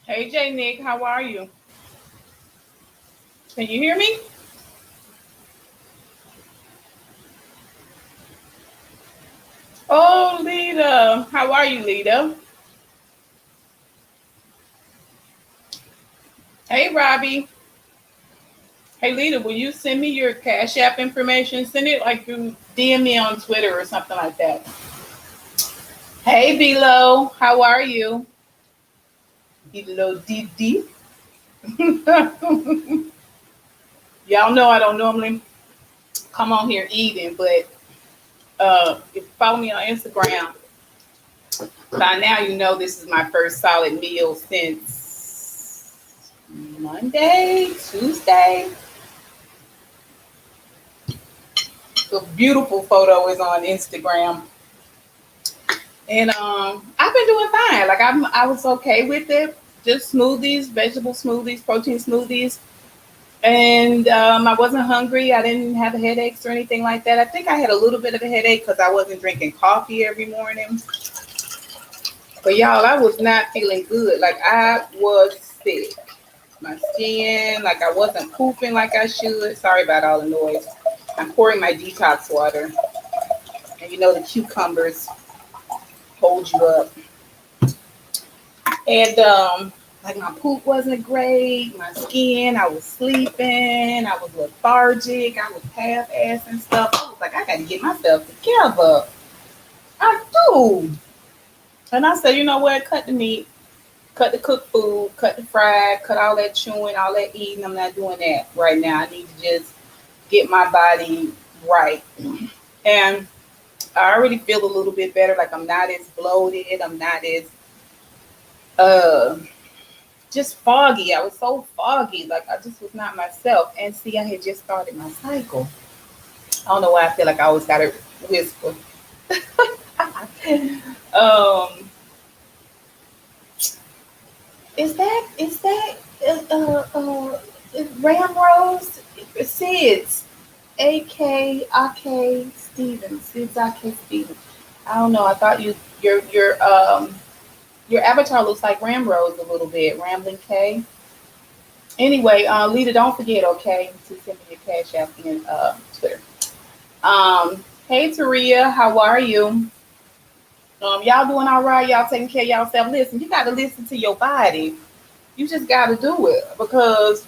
Hey, J Nick, how are you? Can you hear me? Oh, Lita. How are you, Lita? Hey, Robbie. Hey, Lita, will you send me your Cash App information? Send it like through DM me on Twitter or something like that. Hey, Bilo. How are you? Bilo DD. Y'all know I don't normally come on here eating, but if you follow me on Instagram, by now you know this is my first solid meal since Monday, Tuesday. The beautiful photo is on Instagram, and I've been doing fine. Like I was okay with it. Just smoothies, vegetable smoothies, protein smoothies, and I wasn't hungry. I didn't have headaches or anything like that. I think I had a little bit of a headache because I wasn't drinking coffee every morning. But y'all, I was not feeling good. Like I was sick. My skin, like I wasn't pooping like I should. Sorry about all the noise. I'm pouring my detox water, and you know the cucumbers hold you up. And like my poop wasn't great, my skin, I was sleeping, I was lethargic, I was half ass and stuff. I was like, I gotta get myself together. I do. And I said, you know what, cut the meat, cut the cooked food, cut the fried, cut all that chewing, all that eating. I'm not doing that right now. I need to just get my body right. And I already feel a little bit better. Like I'm not as bloated. I'm not as uh just foggy. I was so foggy. Like I just was not myself. And see, I had just started my cycle. I don't know why I feel like I always gotta whisper. um, is that Ram Rose Sids AK Stevens Sids AK Stevens. I don't know. I thought your avatar looks like Ram Rose a little bit. Rambling K. Anyway, Lita, don't forget, okay, to send me your cash app and Twitter. Hey Taria, how are you? Y'all doing all right? Y'all taking care of yourself? Listen, you got to listen to your body. You just got to do it because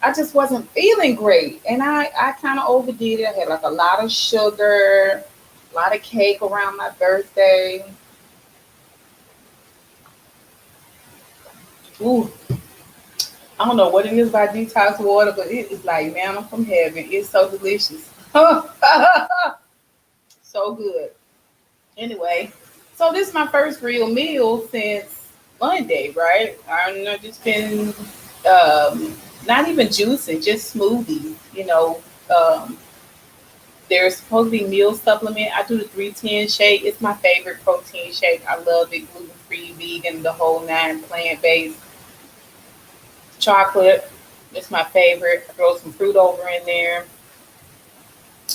I just wasn't feeling great, and I kind of overdid it. I had like a lot of sugar, a lot of cake around my birthday. Ooh, I don't know what it is about detox water, but it is like manna from heaven. It's so delicious. So good. Anyway, so this is my first real meal since Monday, right? I've just been not even juicing, just smoothies. Um, there's supposed to be meal supplement. I do the 310 shake. It's my favorite protein shake. I love it. Gluten free, vegan, the whole nine, plant based. Chocolate. It's my favorite. I throw some fruit over in there,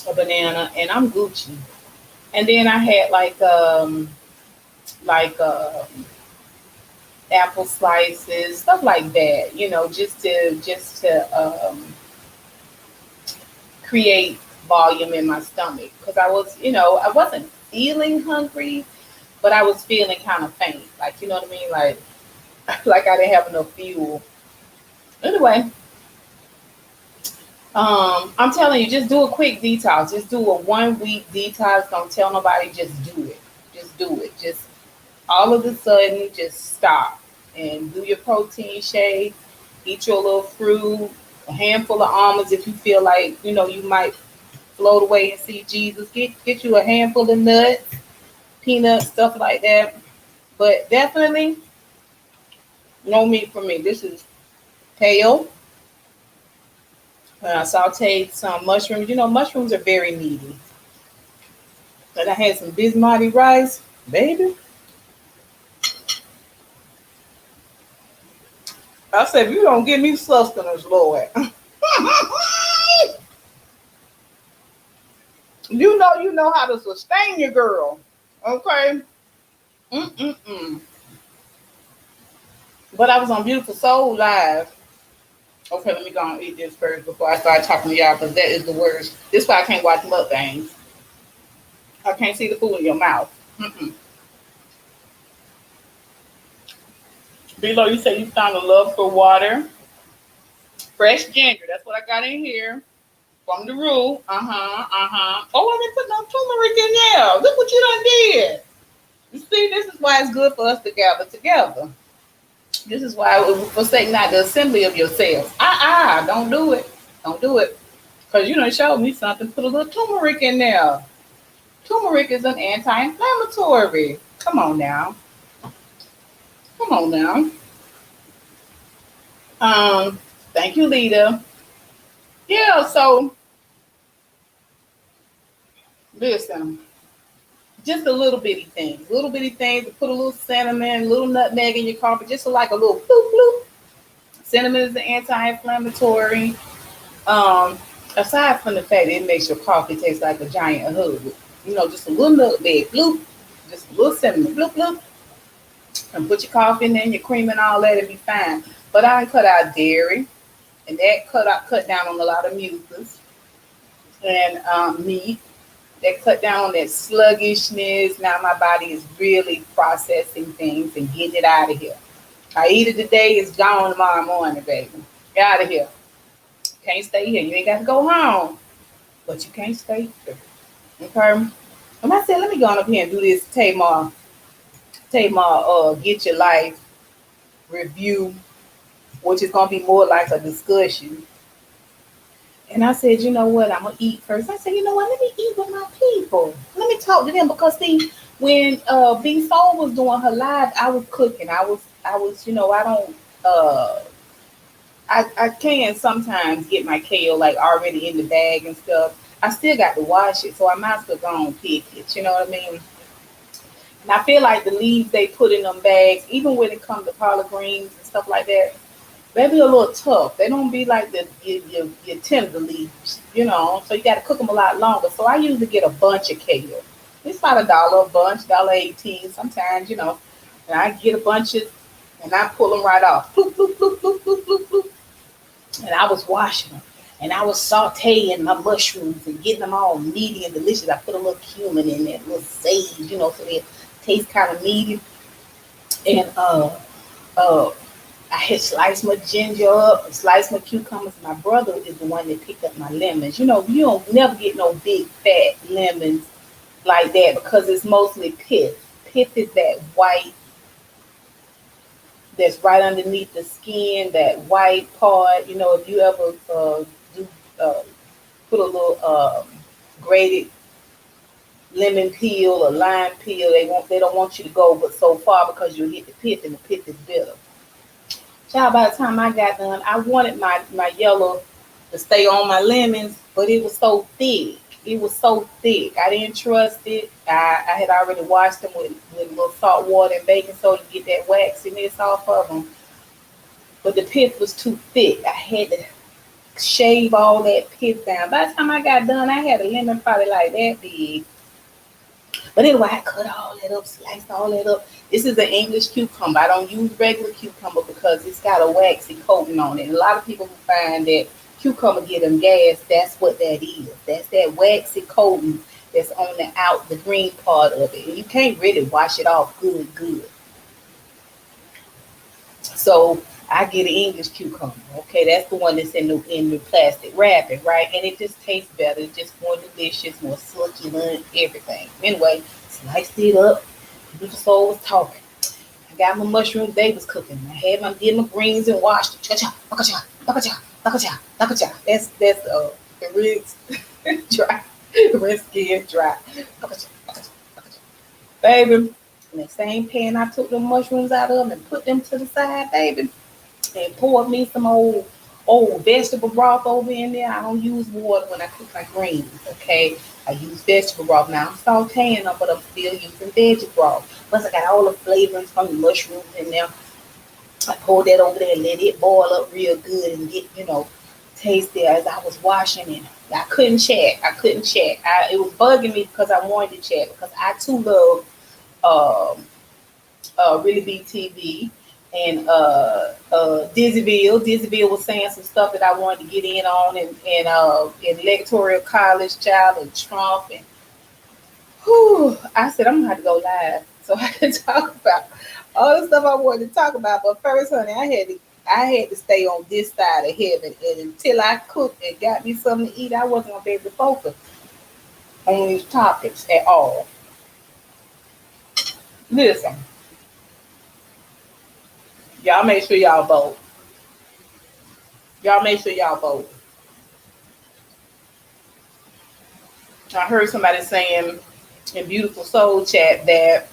a banana, and I'm Gucci. And then I had like apple slices, stuff like that. Just to create volume in my stomach because I wasn't feeling hungry, but I was feeling kind of faint. Like you know what I mean? Like like I didn't have enough fuel. Anyway, I'm telling you, just do a quick detox. Just do a 1 week detox. Don't tell nobody. Just do it. Just do it. Just all of a sudden, just stop and do your protein shake. Eat your little fruit, a handful of almonds if you feel like you might float away and see Jesus. Get you a handful of nuts, peanuts, stuff like that. But definitely no meat for me. This is kale. I sauteed some mushrooms. Mushrooms are very meaty. And I had some bismarcky rice, baby. I said, if you don't give me sustenance, Lord, you know how to sustain your girl. Okay? Mm-mm-mm. But I was on Beautiful Soul Live. Okay, let me go and eat this first before I start talking to y'all because that is the worst. This is why I can't watch mukbangs. I can't see the food in your mouth. Mm-mm. Below, you say you found a love for water. Fresh ginger. That's what I got in here. From the root. Oh, I didn't put no turmeric in there. Look what you done did. You see, this is why it's good for us to gather together. This is why we forsake not the assembly of yourselves. Don't do it. Don't do it. Because you done showed me something. Put a little turmeric in there. Turmeric is an anti-inflammatory. Come on now. Come on now. Thank you, Lita. Yeah, so listen, just a little bitty things. Put a little cinnamon, a little nutmeg in your coffee, just like a little bloop bloop. Cinnamon is an anti-inflammatory. Um, Aside from the fact that it makes your coffee taste like a giant hug, just a little nutmeg, bloop, just a little cinnamon, bloop bloop, and put your coffee in there, and your cream and all that, it'll be fine. But I cut out dairy, and that cut down on a lot of mucus and meat. That cut down on that sluggishness. Now my body is really processing things and getting it out of here. I eat it today, it's gone tomorrow morning, baby. Get out of here. Can't stay here. You ain't got to go home, but you can't stay here. Okay? And I said, let me go on up here and do this Tamar, get your life review, which is gonna be more like a discussion. And I said, you know what? I'm gonna eat first. I said, you know what? Let me eat with my people. Let me talk to them because see, when B Soul was doing her live, I was cooking. I was, I don't I can sometimes get my kale like already in the bag and stuff. I still got to wash it, so I might as well go and pick it. You know what I mean? And I feel like the leaves they put in them bags, even when it comes to collard greens and stuff like that, they be a little tough. They don't be like your tender leaves, So you got to cook them a lot longer. So I usually get a bunch of kale. It's about $1 a bunch, $1.18 sometimes, And I get a bunch of, and I pull them right off. Bloop, bloop, bloop, bloop, bloop, bloop, bloop. And I was washing them. And I was sauteing my mushrooms and getting them all meaty and delicious. I put a little cumin in there, a little sage, so they taste kind of meaty. And uh, I had sliced my ginger up, sliced my cucumbers. My brother is the one that picked up my lemons. You don't never get no big fat lemons like that because it's mostly pith. Pith is that white that's right underneath the skin, that white part. If you ever do put a little grated lemon peel or lime peel, they don't want you to go but so far because you'll hit the pith and the pith is bitter. Child, by the time I got done, I wanted my yellow to stay on my lemons, but it was so thick. It was so thick. I didn't trust it. I had already washed them with a little salt water and baking soda to get that waxiness off of them. But the pith was too thick. I had to shave all that pith down. By the time I got done, I had a lemon probably like that big. But anyway, I cut all that up, sliced all that up. This is an English cucumber. I don't use regular cucumber because it's got a waxy coating on it. And a lot of people who find that cucumber get them gas, that's what that is. That's that waxy coating that's on the green part of it. And you can't really wash it off good. So I get an English cucumber. Okay, that's the one that's in the plastic wrapping, right? And it just tastes better. It's just more delicious, more succulent, everything. Anyway, sliced it up. The soul was talking. I got my mushrooms. They was cooking. I had my greens and washed it. Cha-cha, baka-cha, baka-cha, baka-cha, baka-cha. That's the ribs dry. The red skin dry. Baka-cha, baka-cha, baka-cha. Baby, in that same pan, I took the mushrooms out of them and put them to the side, baby. And poured me some old vegetable broth over in there. I don't use water when I cook my greens, okay? I use vegetable broth. Now I'm sauteing them, but I'm still using veggie broth. Plus I got all the flavorings from the mushrooms in there. I poured that over there and let it boil up real good and get, taste there as I was washing it. I couldn't chat. It was bugging me because I wanted to chat because I too love Really BTV. and Dizzyville. Dizzyville was saying some stuff that I wanted to get in on, in electoral college, child, and Trump, and whew, I said I'm gonna have to go live so I can talk about all the stuff I wanted to talk about. But first, honey, I had to stay on this side of heaven, and until I cooked and got me something to eat, I wasn't gonna be able to focus on these topics at all. Listen, y'all make sure y'all vote. Y'all make sure y'all vote. I heard somebody saying in Beautiful Soul Chat that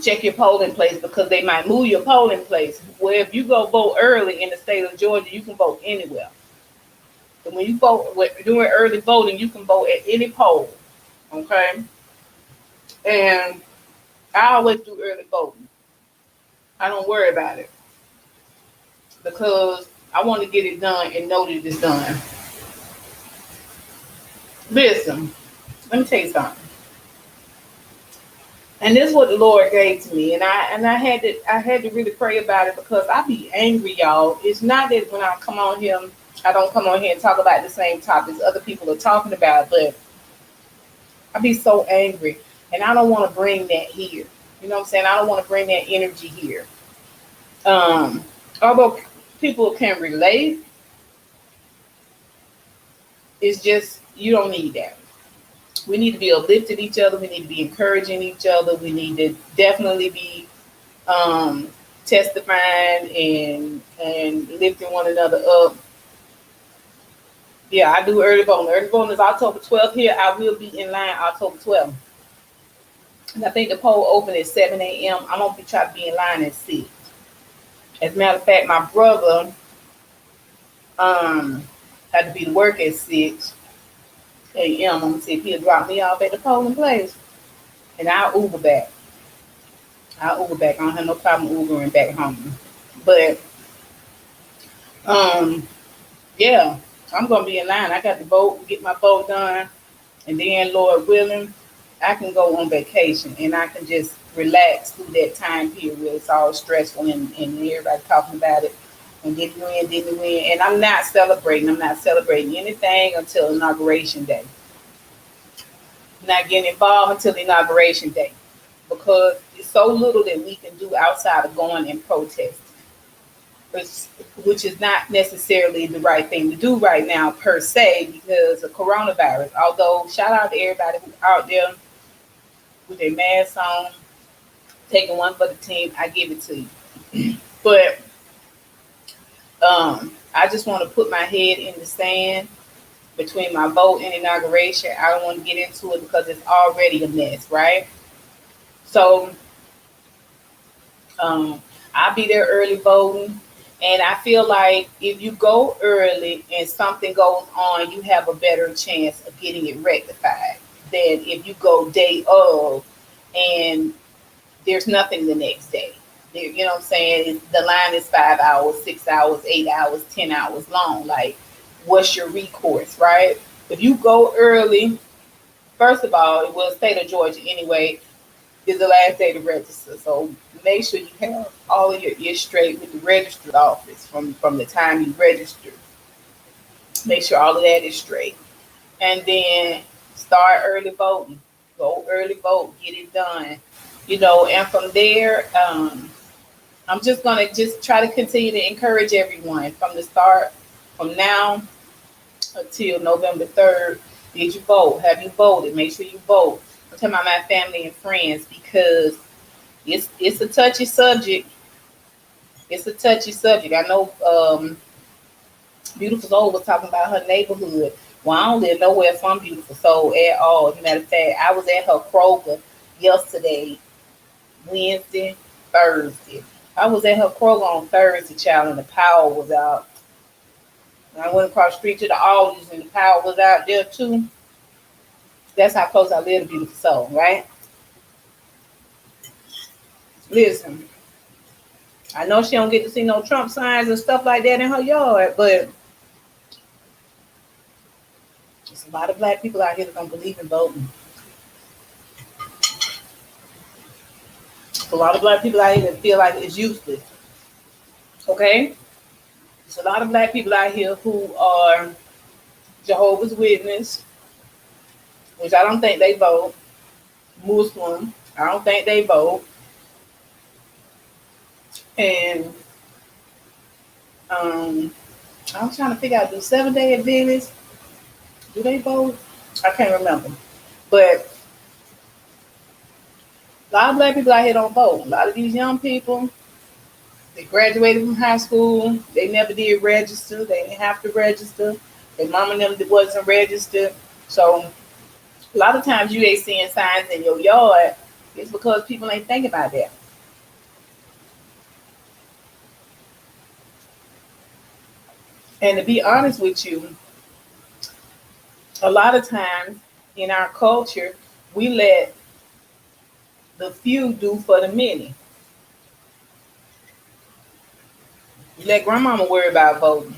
check your polling place because they might move your polling place. Well, if you go vote early in the state of Georgia, you can vote anywhere. So when you vote doing early voting, you can vote at any poll. Okay, and I always do early voting. I don't worry about it because I want to get it done and know that it's done. Listen, let me tell you something. And this is what the Lord gave to me, and I had to really pray about it because I be angry, y'all. It's not that when I come on here, I don't come on here and talk about the same topics other people are talking about, but I be so angry, and I don't want to bring that here. You know what I'm saying? I don't want to bring that energy here. Um, Although people can relate, it's just you don't need that. We need to be uplifting each other. We need to be encouraging each other. We need to definitely be um, testifying and lifting one another up. Yeah, I do early voting. Early voting is October 12th here. I will be in line October 12th. And I think the poll open at 7 a.m. I'm going to be trying to be in line at 6. As a matter of fact, my brother um, had to be to work at 6 a.m. I'm going to see if he'll drop me off at the polling place. And I'll Uber back. I'll Uber back. I don't have no problem Ubering back home. But um, yeah, I'm gonna be in line. I got to vote, get my vote done, and then Lord willing, I can go on vacation and I can just relax through that time period where it's all stressful and everybody talking about it. And did we win? Did we win? And I'm not celebrating. I'm not celebrating anything until inauguration day. I'm not getting involved until inauguration day because it's so little that we can do outside of going and protesting, which is not necessarily the right thing to do right now per se because of coronavirus. Although shout out to everybody who's out there with their mask on, taking one for the team, I give it to you. But I just want to put my head in the sand between my vote and inauguration. I don't want to get into it because it's already a mess, right? So Um, I'll be there early voting. And I feel like if you go early and something goes on, you have a better chance of getting it rectified than if you go day of and there's nothing the next day. You know what I'm saying? The line is 5 hours, 6 hours, 8 hours, 10 hours long. Like, what's your recourse, right? If you go early, first of all, it will state of Georgia anyway is the last day to register. So make sure you have all of your ears straight with the registered office from the time you register. Make sure all of that is straight. And then start early voting. Go early vote, get it done. And from there, I'm just gonna just try to continue to encourage everyone from the start, from now until November 3rd. Did you vote? Have you voted? Make sure you vote. I'm talking about my family and friends because it's a touchy subject. It's a touchy subject. I know Beautiful Soul was talking about her neighborhood. Well, I don't live nowhere from Beautiful Soul at all. As a matter of fact, I was at her Kroger yesterday, Wednesday, Thursday. I was at her Kroger on Thursday, child, and the power was out. And I went across the street to the Aldi's and the power was out there too. That's how close I live to Beautiful Soul, right? Listen, I know she don't get to see no Trump signs and stuff like that in her yard, but there's a lot of black people out here that don't believe in voting. A lot of black people out here that feel like it's useless. Okay? There's a lot of black people out here who are Jehovah's Witness, which I don't think they vote. Muslim, I don't think they vote. And I was trying to figure out, do 7-Day Adventists, do they vote? I can't remember. But a lot of black people out here don't vote. A lot of these young people, they graduated from high school. They never did register. They didn't have to register. Their mom and them wasn't registered. So a lot of times you ain't seeing signs in your yard. It's because people ain't thinking about that. And to be honest with you, a lot of times in our culture, we let the few do for the many. You let grandmama worry about voting.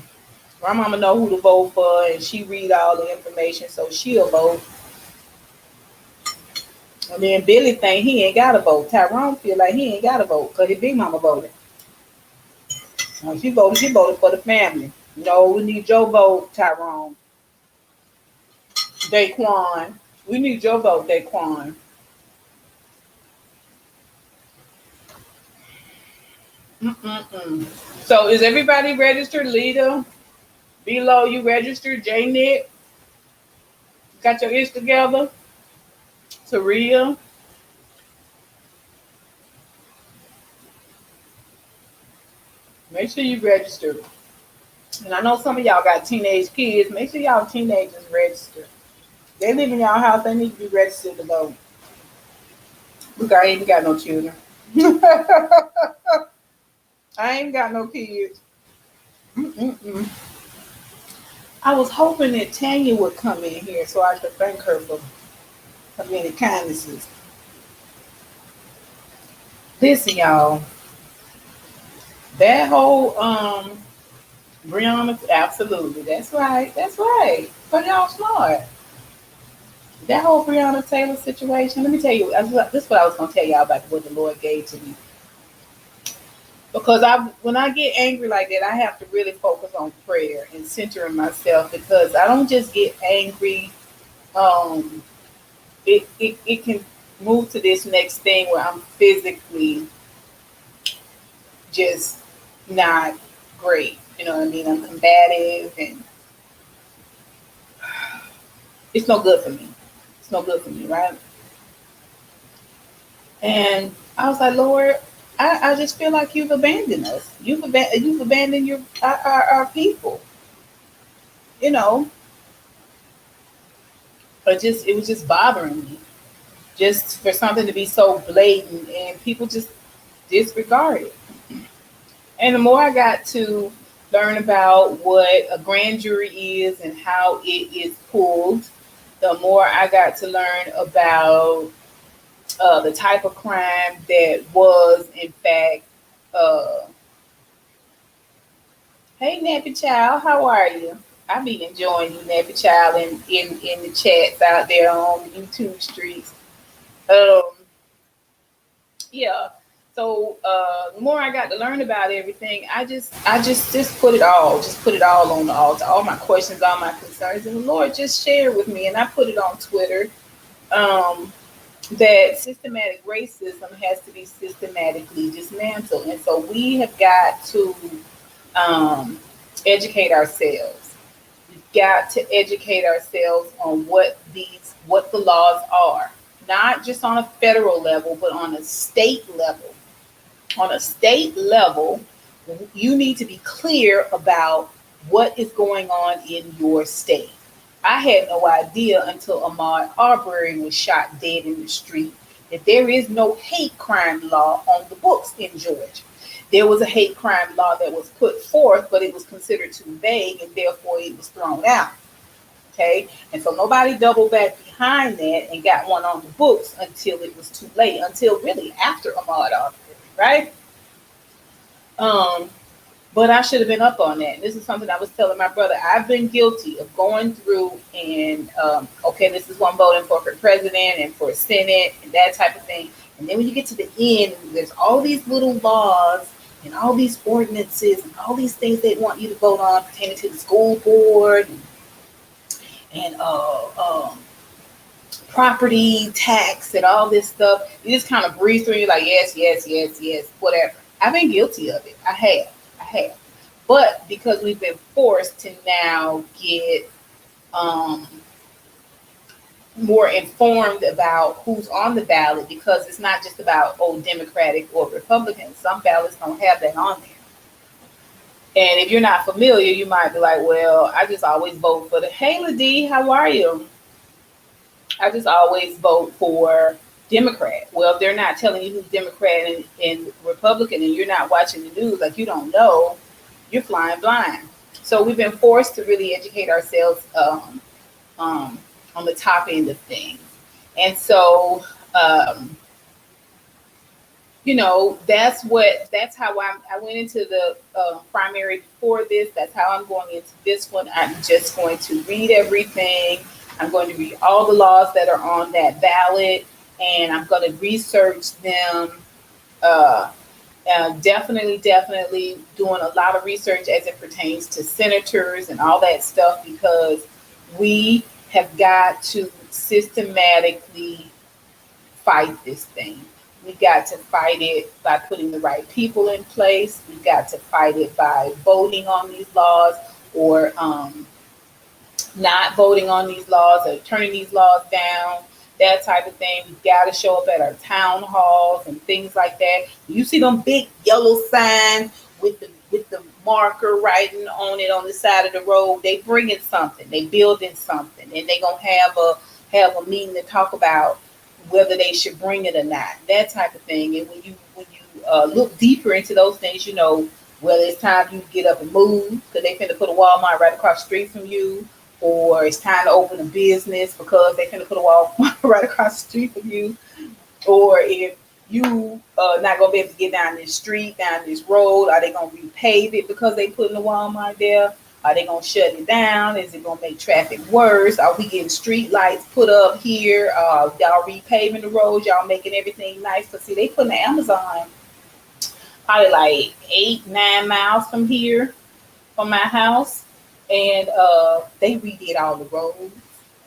Grandmama know who to vote for, and she read all the information, so she'll vote. And then Billy think he ain't got to vote. Tyrone feel like he ain't got to vote because his big mama voted. She voted for the family. No, we need your vote, Tyrone. Daquan. We need your vote, Daquan. Mm-mm-mm. So is everybody registered? Lita, below you registered. J-Nick, got your ish together? Taria. Make sure you register. And I know some of y'all got teenage kids. Make sure y'all teenagers register. They live in y'all house. They need to be registered to vote. Look, I ain't got no children. I ain't got no kids. Mm-mm-mm. I was hoping that Tanya would come in here so I could thank her for her many kindnesses. Listen, y'all. That whole Brianna, absolutely. That's right. That's right. But y'all smart. That whole Breonna Taylor situation, let me tell you, this is what I was going to tell y'all about what the Lord gave to me. Because when I get angry like that, I have to really focus on prayer and centering myself because I don't just get angry. It can move to this next thing where I'm physically just not great. You know what I mean? I'm combative and it's no good for me. It's no good for me, right? And I was like, Lord, I just feel like you've abandoned us. You've abandoned our people. You know, it was just bothering me, just for something to be so blatant and people just disregard it. And the more I got to learn about what a grand jury is and how it is pulled, the more I got to learn about the type of crime that was, in fact, uh, hey, Nappy Child, how are you? I be enjoying you, Nappy Child, in the chats out there on YouTube streets. Um, yeah. So the more I got to learn about everything, I just put it all on the altar, all my questions, all my concerns, and the Lord just shared with me, and I put it on Twitter. Um, that systematic racism has to be systematically dismantled. And so we have got to um, educate ourselves. We've got to educate ourselves on what the laws are, not just on a federal level, but on a state level. On a state level, you need to be clear about what is going on in your state. I had no idea until Ahmaud Arbery was shot dead in the street that there is no hate crime law on the books in Georgia. There was a hate crime law that was put forth, but it was considered too vague and therefore it was thrown out. Okay, and so nobody doubled back behind that and got one on the books until it was too late, until really after Ahmaud Arbery, right? Um, But I should have been up on that. This is something I was telling my brother. I've been guilty of going through and, okay, this is what I'm voting for president and for Senate and that type of thing. And then when you get to the end, there's all these little laws and all these ordinances and all these things they want you to vote on pertaining to the school board and property tax and all this stuff. You just kind of breeze through. You're like, yes, yes, yes, yes, whatever. I've been guilty of it. I have. But because we've been forced to now get um, more informed about who's on the ballot, because it's not just about Democratic or Republican. Some ballots don't have that on there. And if you're not familiar, you might be like, well, I just always vote for the, hey, LaDee, how are you? I just always vote for Democrat. Well, if they're not telling you who's Democrat and Republican and you're not watching the news, like you don't know, you're flying blind. So we've been forced to really educate ourselves on the top end of things. And so, that's how I went into the primary before this. That's how I'm going into this one. I'm just going to read everything. I'm going to read all the laws that are on that ballot, and I'm going to research them. Definitely doing a lot of research as it pertains to senators and all that stuff, because we have got to systematically fight this thing. We got to fight it by putting the right people in place. We got to fight it by voting on these laws, or not voting on these laws, or turning these laws down, that type of thing. We've got to show up at our town halls and things like that. You see them big yellow signs with the marker writing on it on the side of the road. They bringing something. They building something, and they gonna have a meeting to talk about whether they should bring it or not. That type of thing. And when you look deeper into those things, whether it's time you get up and move because they finna put a Walmart right across the street from you, or it's time to open a business because they finna put a Walmart right across the street from you, or if you not gonna be able to get down this street, down this road, are they gonna repave it because they putting the Walmart there? Are they gonna shut it down? Is it gonna make traffic worse? Are we getting street lights put up here? Y'all repaving the roads? Y'all making everything nice? Because see, they putting the Amazon probably like 8-9 miles from here, from my house, and they redid all the roads,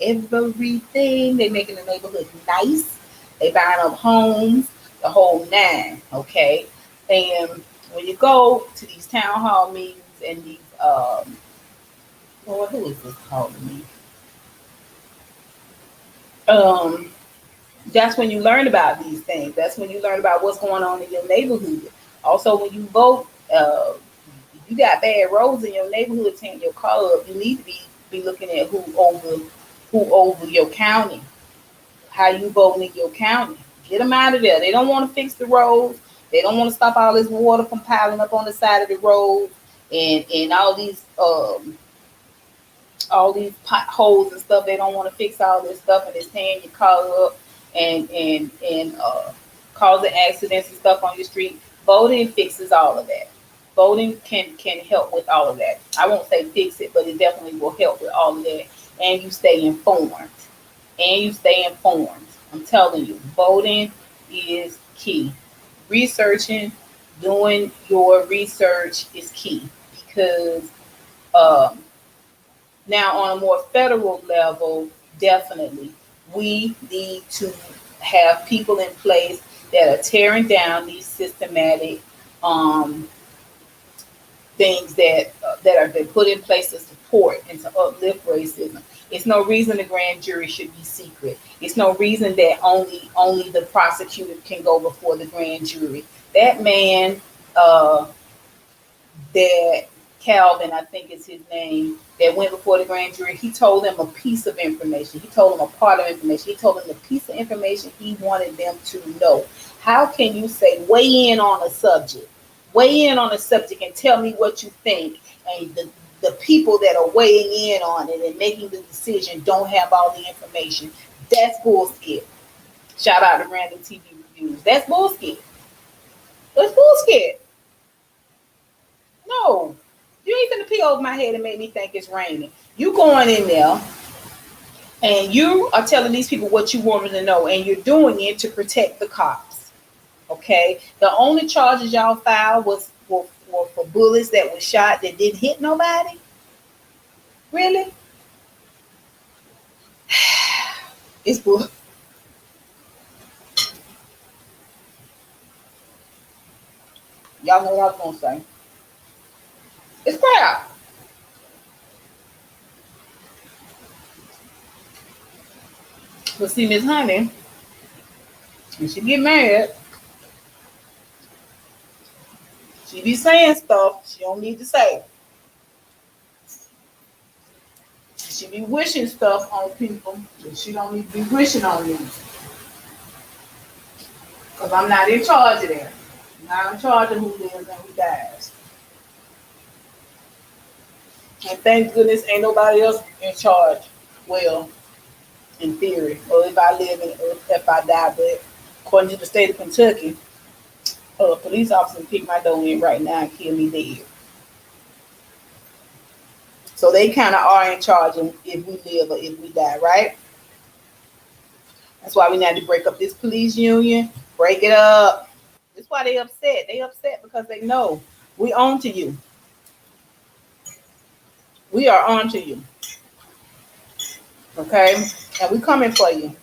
everything. They making the neighborhood nice. They buying up homes, the whole nine. Okay, and when you go to these town hall meetings and these Lord, who is this calling me? That's when you learn about these things. That's when you learn about what's going on in your neighborhood. Also, when you vote, you got bad roads in your neighborhood, tearing your car up. You need to be looking at who over your county, how you voting in your county. Get them out of there. They don't want to fix the roads. They don't want to stop all this water from piling up on the side of the road, and all these potholes and stuff. They don't want to fix all this stuff, and it's tearing your car up and causing accidents and stuff on your street. Voting fixes all of that. Voting can help with all of that. I won't say fix it, but it definitely will help with all of that. And you stay informed. I'm telling you, voting is key. Researching, doing your research is key, because now on a more federal level, definitely, we need to have people in place that are tearing down these systematic things that have been put in place to support and to uplift racism. It's no reason the grand jury should be secret. It's no reason that only the prosecutor can go before the grand jury. That man, that Calvin, I think is his name, that went before the grand jury, he told them a piece of information. He told them a part of information. He told them the piece of information he wanted them to know. How can you say weigh in on a subject? Weigh in on a subject and tell me what you think, and the people that are weighing in on it and making the decision don't have all the information? That's bullshit. Shout out to Random TV Reviews. That's bullshit. That's bullshit. No. You ain't gonna pee over my head and make me think it's raining. You going in there and you are telling these people what you want them to know, and you're doing it to protect the cops. Okay. The only charges y'all filed were for bullets that were shot that didn't hit nobody. Really? It's bull. Y'all know what I was gonna say. It's crap. But see, Miss Honey, when she get mad, she be saying stuff she don't need to say. She be wishing stuff on people that she don't need to be wishing on them. Because I'm not in charge of that. I'm not in charge of who lives and who dies. And thank goodness ain't nobody else in charge. Well, in theory. Or if I live in, or if I die, but according to the state of Kentucky, a police officer can kick my door in right now and kill me dead. So they kind of are in charge of if we live or if we die, right? That's why we need to break up this police union. Break it up. That's why they upset. They upset because they know we on to you. We are on to you. Okay? And we coming for you.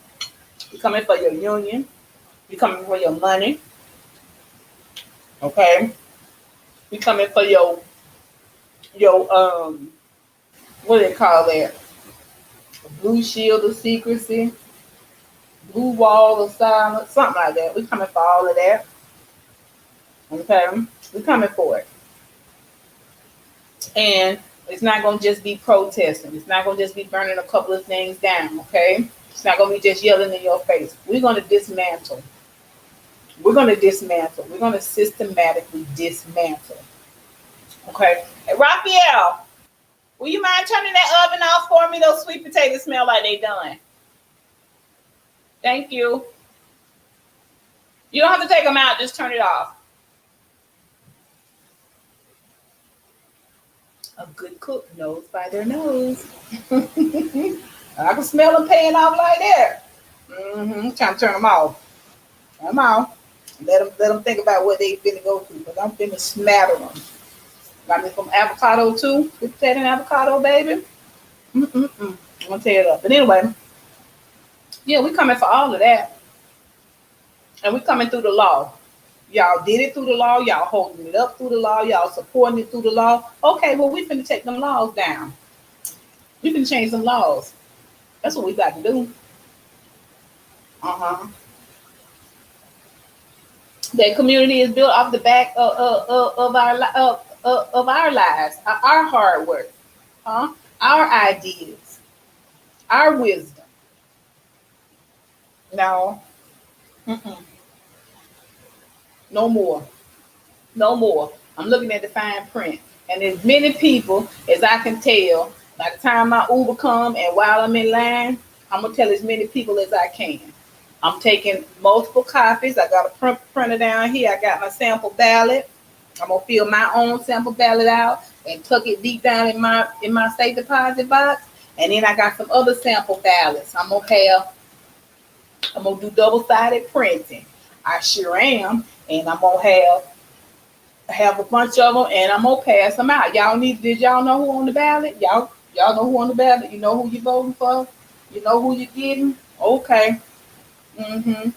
We coming for your union. We coming for your money. Okay? We coming for your what do they call that? Blue shield of secrecy, blue wall of silence, something like that. We coming for all of that. Okay? We coming for it. And it's not gonna just be protesting. It's not gonna just be burning a couple of things down, okay? It's not gonna be just yelling in your face. We're gonna dismantle. We're gonna dismantle. We're gonna systematically dismantle. Okay. Hey, Raphael, will you mind turning that oven off for me? Those sweet potatoes smell like they done. Thank you. You don't have to take them out, just turn it off. A good cook knows by their nose. I can smell them paying off like that. Trying to turn them off. Turn them off. Let them think about what they finna go through. But I'm finna smatter them. Got me some avocado too. Sweet potato and avocado, baby. I'm gonna tear it up. But anyway, yeah, we coming for all of that. And we coming through the law. Y'all did it through the law. Y'all holding it up through the law. Y'all supporting it through the law. Okay, well, we finna take them laws down. We finna change some laws. That's what we got to do. Uh-huh. That community is built off the back of our lives, our hard work, our ideas, our wisdom. No, mm-mm. No more. No more. I'm looking at the fine print. And as many people as I can tell, by the time my Uber come and while I'm in line, I'm gonna tell as many people as I can. I'm taking multiple copies. I got a printer down here. I got my sample ballot. I'm gonna fill my own sample ballot out and tuck it deep down in my safe deposit box. And then I got some other sample ballots. I'm gonna do double-sided printing. I sure am, and I'm gonna have a bunch of them, and I'm gonna pass them out. Did y'all know who on the ballot? Y'all know who on the ballot? You know who you voting for? You know who you getting? Okay. Mm-hmm.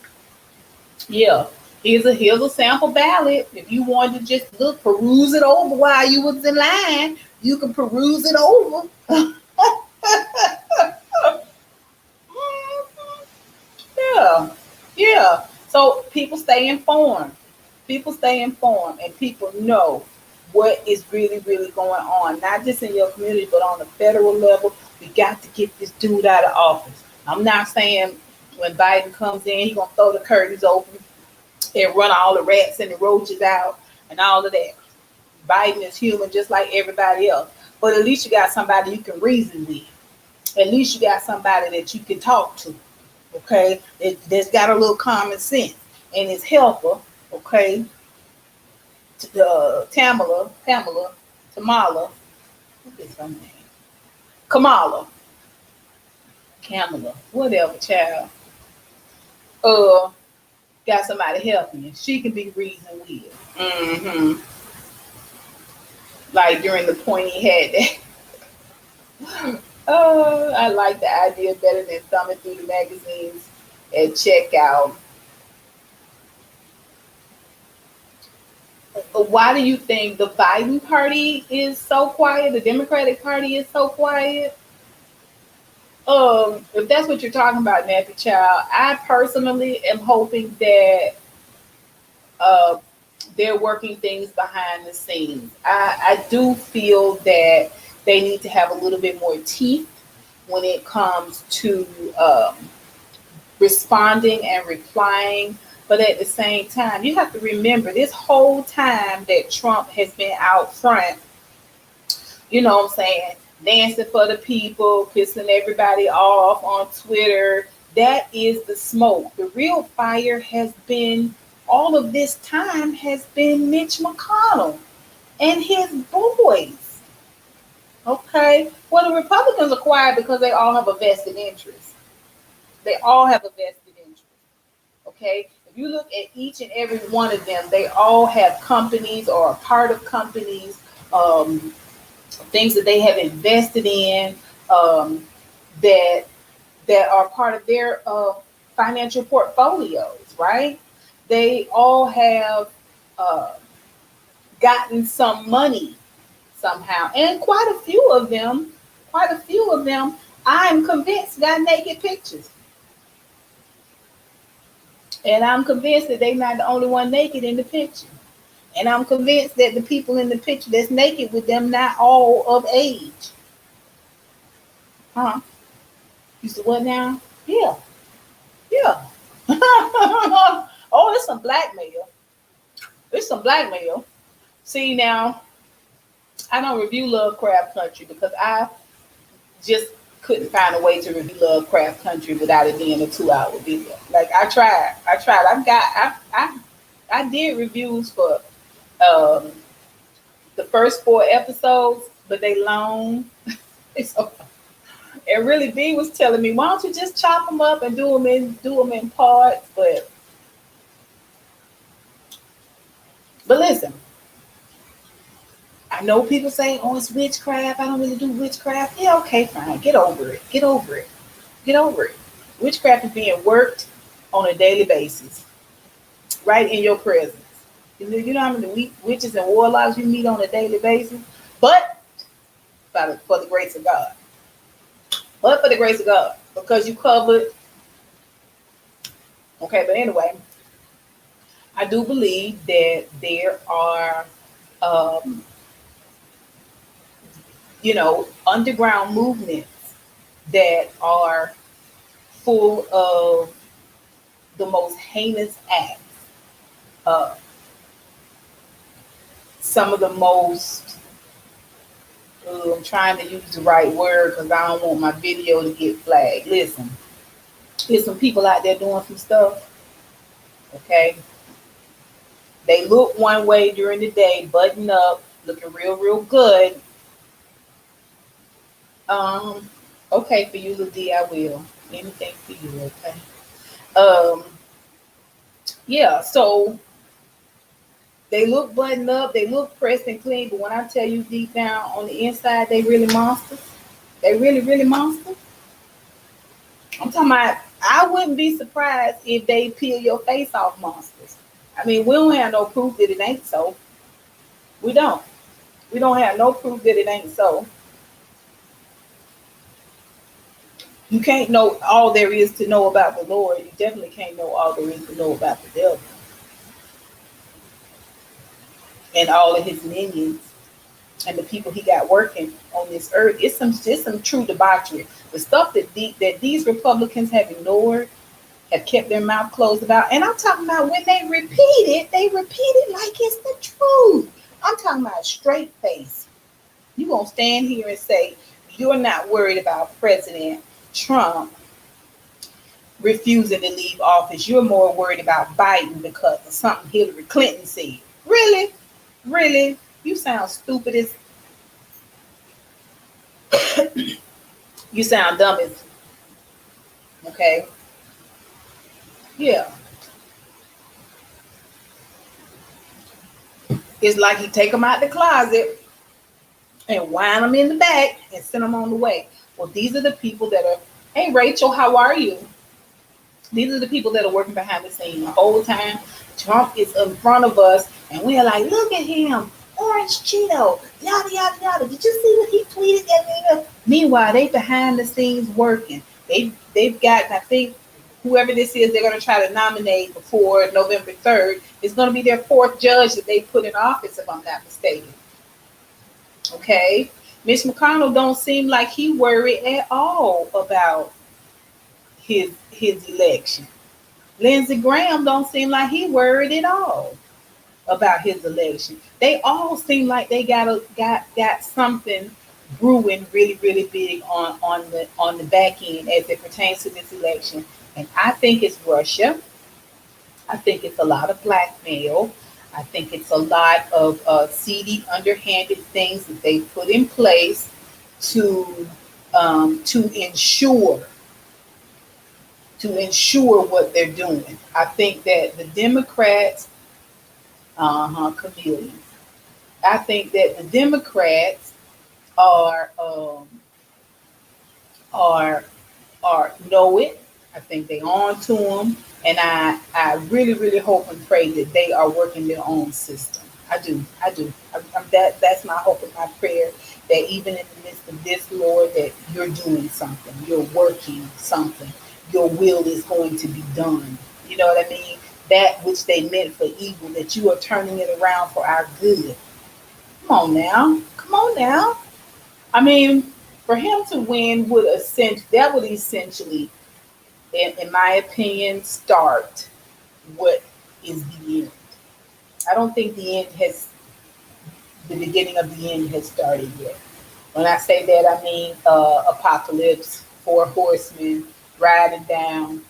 Yeah. Here's a sample ballot. If you wanted to just peruse it over while you was in line, you can peruse it over. Yeah. Yeah. So people stay informed. People stay informed and people know what is really, really going on, not just in your community, but on the federal level. We got to get this dude out of office. I'm not saying when Biden comes in, he's going to throw the curtains open and run all the rats and the roaches out and all of that. Biden is human just like everybody else. But at least you got somebody you can reason with. At least you got somebody that you can talk to. Okay? That's got a little common sense. And his helper, okay, Tamala, what is her name? Kamala, whatever, child. got somebody helping you. She can be reasoned with. Mm-hmm. Like during the point he had that. Oh, I like the idea better than thumbing through the magazines at checkout. Why do you think the Biden party is so quiet? The Democratic Party is so quiet? If that's what you're talking about, Nappy Child, I personally am hoping that uh, they're working things behind the scenes. I do feel that they need to have a little bit more teeth when it comes to responding and replying. But at the same time, you have to remember this whole time that Trump has been out front, you know what I'm saying, dancing for the people, pissing everybody off on Twitter. That is the smoke. The real fire has been, all of this time, has been Mitch McConnell and his boys. Okay? Well, the Republicans are quiet because they all have a vested interest. They all have a vested interest. Okay? If you look at each and every one of them, they all have companies or are part of companies, things that they have invested in, um, that are part of their financial portfolios, right? They all have uh, gotten some money somehow, and quite a few of them, I'm convinced got naked pictures, and I'm convinced that they're not the only one naked in the picture. And I'm convinced that the people in the picture that's naked with them not all of age. Huh? You said what now? Yeah. Yeah. Oh, it's some blackmail. It's some blackmail. See now, I don't review Lovecraft Country because I just couldn't find a way to review Lovecraft Country without it being a 2 hour video. Like I tried. I did reviews for um, the first 4 episodes, but they long. So, and really, B was telling me, why don't you just chop them up and do them in parts? But listen, I know people say, oh, it's witchcraft. I don't really do witchcraft. Yeah, okay, fine. Get over it. Get over it. Get over it. Witchcraft is being worked on a daily basis, right in your presence. You know how many witches and warlocks you meet on a daily basis? But for the grace of God. But for the grace of God. Because you covered. Okay, but anyway, I do believe that there are, um, underground movements that are full of the most heinous acts. Uh, some of the most, I'm trying to use the right word because I don't want my video to get flagged. Listen, there's some people out there doing some stuff, okay? They look one way during the day, button up, looking real, real good. Okay, for you, Lil D, I will. Anything for you, okay? Um, yeah, so they look buttoned up, they look pressed and clean, but when I tell you deep down on the inside, they really monsters. They really, really monsters. I'm talking about, I wouldn't be surprised if they peel your face off monsters. I mean, we don't have no proof that it ain't so. We don't. We don't have no proof that it ain't so. You can't know all there is to know about the Lord. You definitely can't know all there is to know about the devil and all of his minions and the people he got working on this earth. It's some true debauchery. The stuff that these Republicans have ignored, have kept their mouth closed about. And I'm talking about when they repeat it like it's the truth. I'm talking about straight face. You're going to stand here and say you're not worried about President Trump refusing to leave office. You're more worried about Biden because of something Hillary Clinton said. Really? Really? You sound stupid as you sound dumb as, okay? Yeah. It's like he take them out the closet and wind them in the back and send them on the way. Well, these are the people that are, hey, Rachel, how are you? These are the people that are working behind the scenes the whole time. Trump is in front of us, and we're like, look at him, Orange Cheeto, yada yada yada. Did you see what he tweeted? Meanwhile, they behind the scenes working. They've got, I think, whoever this is, they're going to try to nominate before November 3rd. It's going to be their fourth judge that they put in office, if I'm not mistaken. Okay, Mitch McConnell don't seem like he worried at all about his election. Lindsey Graham don't seem like he worried at all about his election. They all seem like they got something brewing really really big on the back end as it pertains to this election. And I think it's Russia. I think it's a lot of blackmail. I think it's a lot of seedy, underhanded things that they put in place to to ensure what they're doing. I think that the Democrats, chameleons. I think that the Democrats are are know it. I think they on to them, and I really really hope and pray that they are working their own system. I do. That's my hope and my prayer, that even in the midst of this, Lord, that you're doing something, you're working something, your will is going to be done. You know what I mean? That which they meant for evil, that you are turning it around for our good. Come on now, come on now. I mean, for him to win would essentially, in my opinion, start what is the end. I don't think the beginning of the end has started yet. When I say that, I mean apocalypse, four horsemen riding down.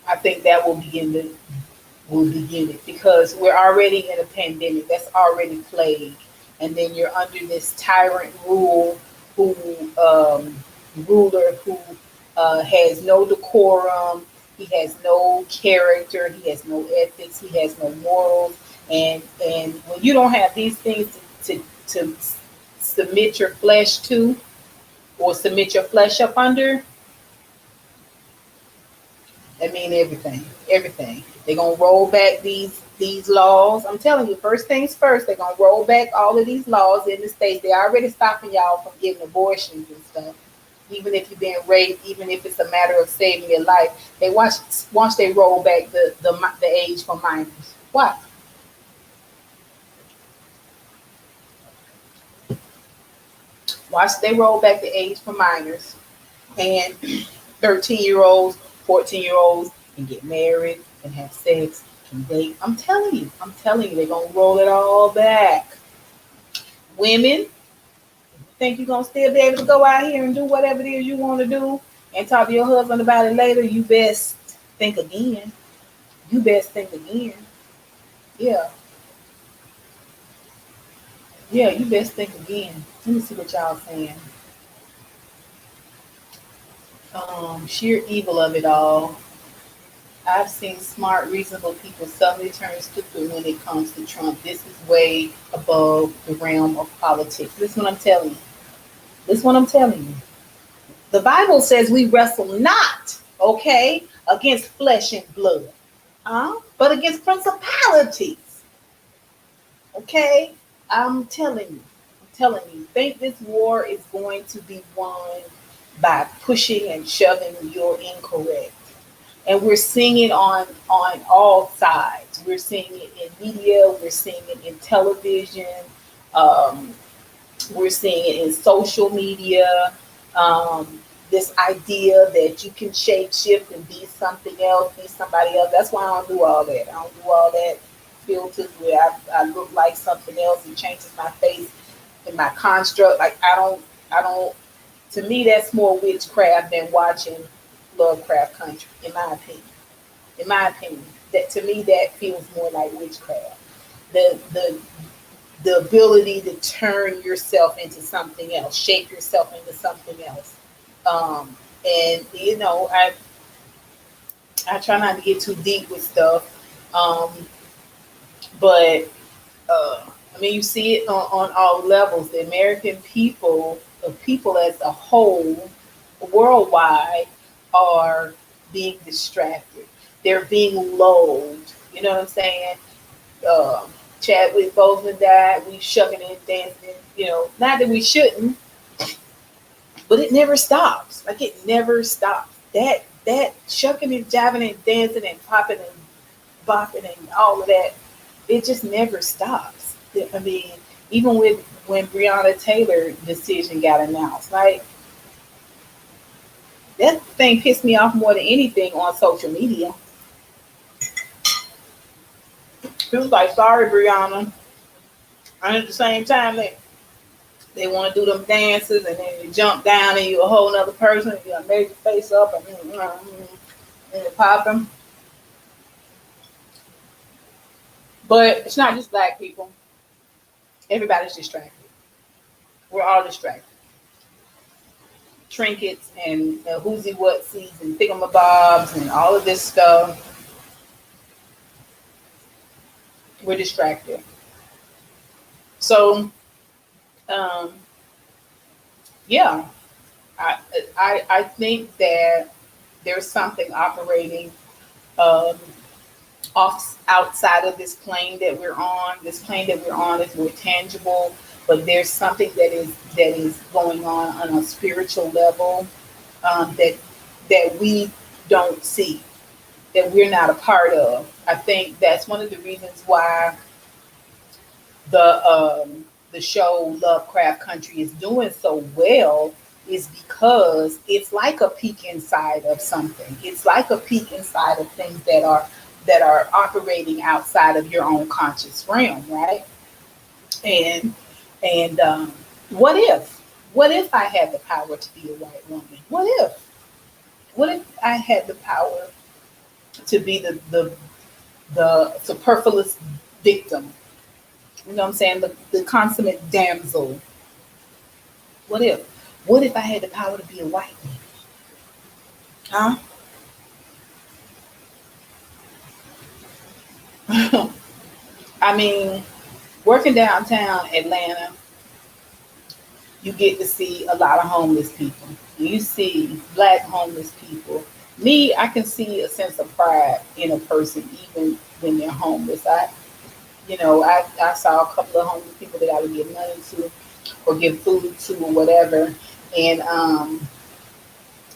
I think that will begin it, because we're already in a pandemic that's already plagued, and then you're under this tyrant who ruler who has no decorum, he has no character, he has no ethics, he has no morals, and when you don't have these things to submit your flesh to, or submit your flesh up under, I mean everything, everything. They're gonna roll back these laws. I'm telling you, first things first, they're gonna roll back all of these laws in the states. They're already stopping y'all from getting abortions and stuff. Even if you're being raped, even if it's a matter of saving your life, they once they roll back the age for minors. What? Watch they roll back the age for minors, and 13-year-olds, 14-year-olds can get married and have sex and date. I'm telling you, they're gonna roll it all back. Women, think you're gonna still be able to go out here and do whatever it is you want to do and talk to your husband about it later? You best think again. You best think again. Yeah, yeah, you best think again. Let me see what y'all saying. Sheer evil of it all. I've seen smart, reasonable people suddenly turn stupid when it comes to Trump. This is way above the realm of politics. This is what I'm telling you. This is what I'm telling you. The Bible says we wrestle not, okay, against flesh and blood, but against principalities, okay? I'm telling you. I'm telling you. Think this war is going to be won by pushing and shoving your incorrect. And we're seeing it on all sides. We're seeing it in media. We're seeing it in television. Um, we're seeing it in social media. This idea that you can shape shift and be something else, be somebody else. That's why I don't do all that. I don't do all that filters where I look like something else and changes my face and my construct. Like I don't. To me, that's more witchcraft than watching Lovecraft Country, in my opinion. In my opinion, that to me that feels more like witchcraft. The the ability to turn yourself into something else, shape yourself into something else. And I try not to get too deep with stuff, um, but I mean, you see it on all levels. The American people, the people as a whole, worldwide, are being distracted. They're being lulled. You know what I'm saying? Um, Chadwick Boseman died. We shucking and dancing. You know, not that we shouldn't, but it never stops. Like it never stops. That shucking and jiving and dancing and popping and bopping and all of that, it just never stops. I mean, even with when Breonna Taylor decision got announced, like that thing pissed me off more than anything on social media. It was like, sorry, Breonna. And at the same time, they want to do them dances and then you jump down and you a whole other person. You make your face up and you pop them. But it's not just black people. Everybody's distracted. We're all distracted. Trinkets and whoozy whatsies and thingamabobs and all of this stuff. We're distracted. So, um, yeah, I, I think that there's something operating um, off outside of this plane that we're on. This plane that we're on is more tangible, but there's something that is going on a spiritual level that we don't see, that we're not a part of. I think that's one of the reasons why the show Lovecraft Country is doing so well is because it's like a peek inside of something. It's like a peek inside of things that are operating outside of your own conscious realm, right? And and what if? What if I had the power to be a white woman? What if? What if I had the power to be the superfluous victim? You know what I'm saying? The consummate damsel. What if? What if I had the power to be a white man? Huh? I mean, working downtown Atlanta, you get to see a lot of homeless people. You see black homeless people. Me, I can see a sense of pride in a person even when they're homeless. I saw a couple of homeless people that I would give money to or give food to or whatever. And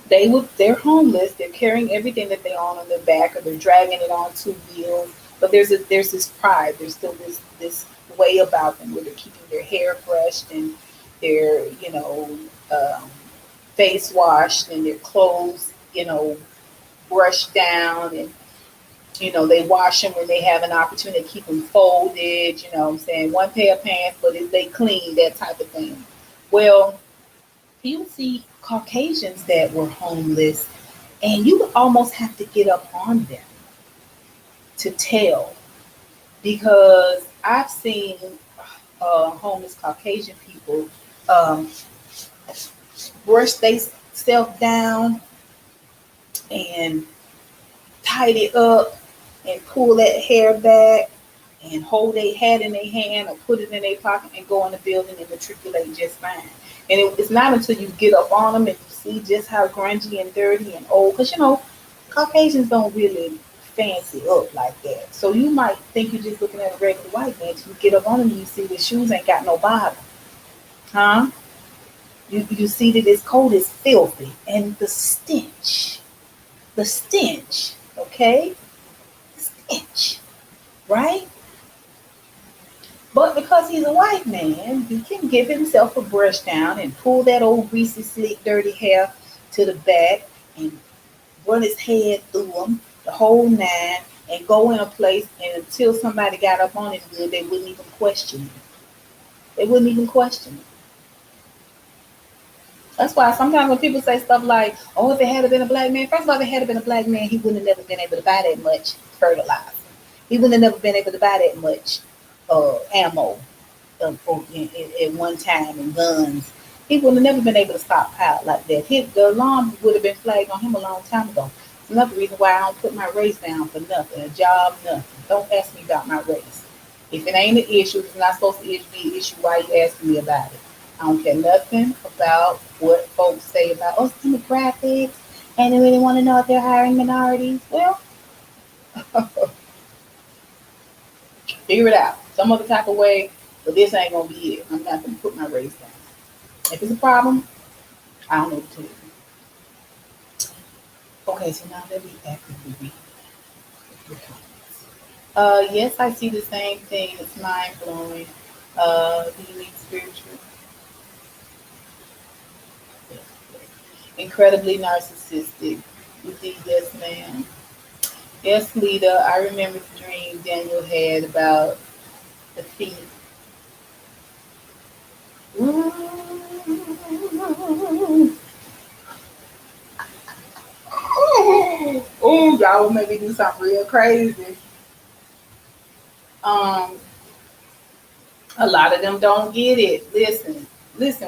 they're homeless. They're carrying everything that they own on their back, or they're dragging it on two wheels. But there's this pride. There's still this way about them where they're keeping their hair brushed and their face washed and their clothes brushed down, and they wash them when they have an opportunity to keep them folded. You know what I'm saying? One pair of pants, but if they clean, that type of thing. Well, you see Caucasians that were homeless, and you would almost have to get up on them to tell, because I've seen homeless Caucasian people um, brush themselves down and tied it up and pull that hair back and hold their hat in their hand or put it in their pocket and go in the building and matriculate just fine. And it's not until you get up on them and you see just how grungy and dirty and old, because Caucasians don't really fancy up like that. So you might think you're just looking at a regular white man till you get up on him and you see the shoes ain't got no bottom. Huh? You see that his coat is filthy, and the stench, okay? Stench, right? But because he's a white man, he can give himself a brush down and pull that old greasy, slick, dirty hair to the back and run his head through them, the whole nine, and go in a place, and until somebody got up on him good, they wouldn't even question it. They wouldn't even question it. That's why sometimes when people say stuff like, "Oh, if it had been a black man," first of all, if it had been a black man, he wouldn't have never been able to buy that much fertilizer. He wouldn't have never been able to buy that much ammo at one time, and guns. He would have never been able to stockpile like that. The alarm would have been flagged on him a long time ago. Another reason why I don't put my race down for nothing. A job, nothing. Don't ask me about my race. If it ain't an issue, it's not supposed to be an issue. Why you asking me about it? I don't care nothing about what folks say about demographics, and they really want to know if they're hiring minorities. Well, figure it out some other type of way. But this ain't gonna be it. I'm not gonna put my race down. If it's a problem, I don't know what to do. Okay, so now let me actively read your comments. Yes, I see the same thing. It's mind blowing. Do you need spiritual? Incredibly narcissistic. Yes, ma'am. Yes, Lita. I remember the dream Daniel had about the feet. Oh, y'all will make me do something real crazy. Um, a lot of them don't get it. Listen,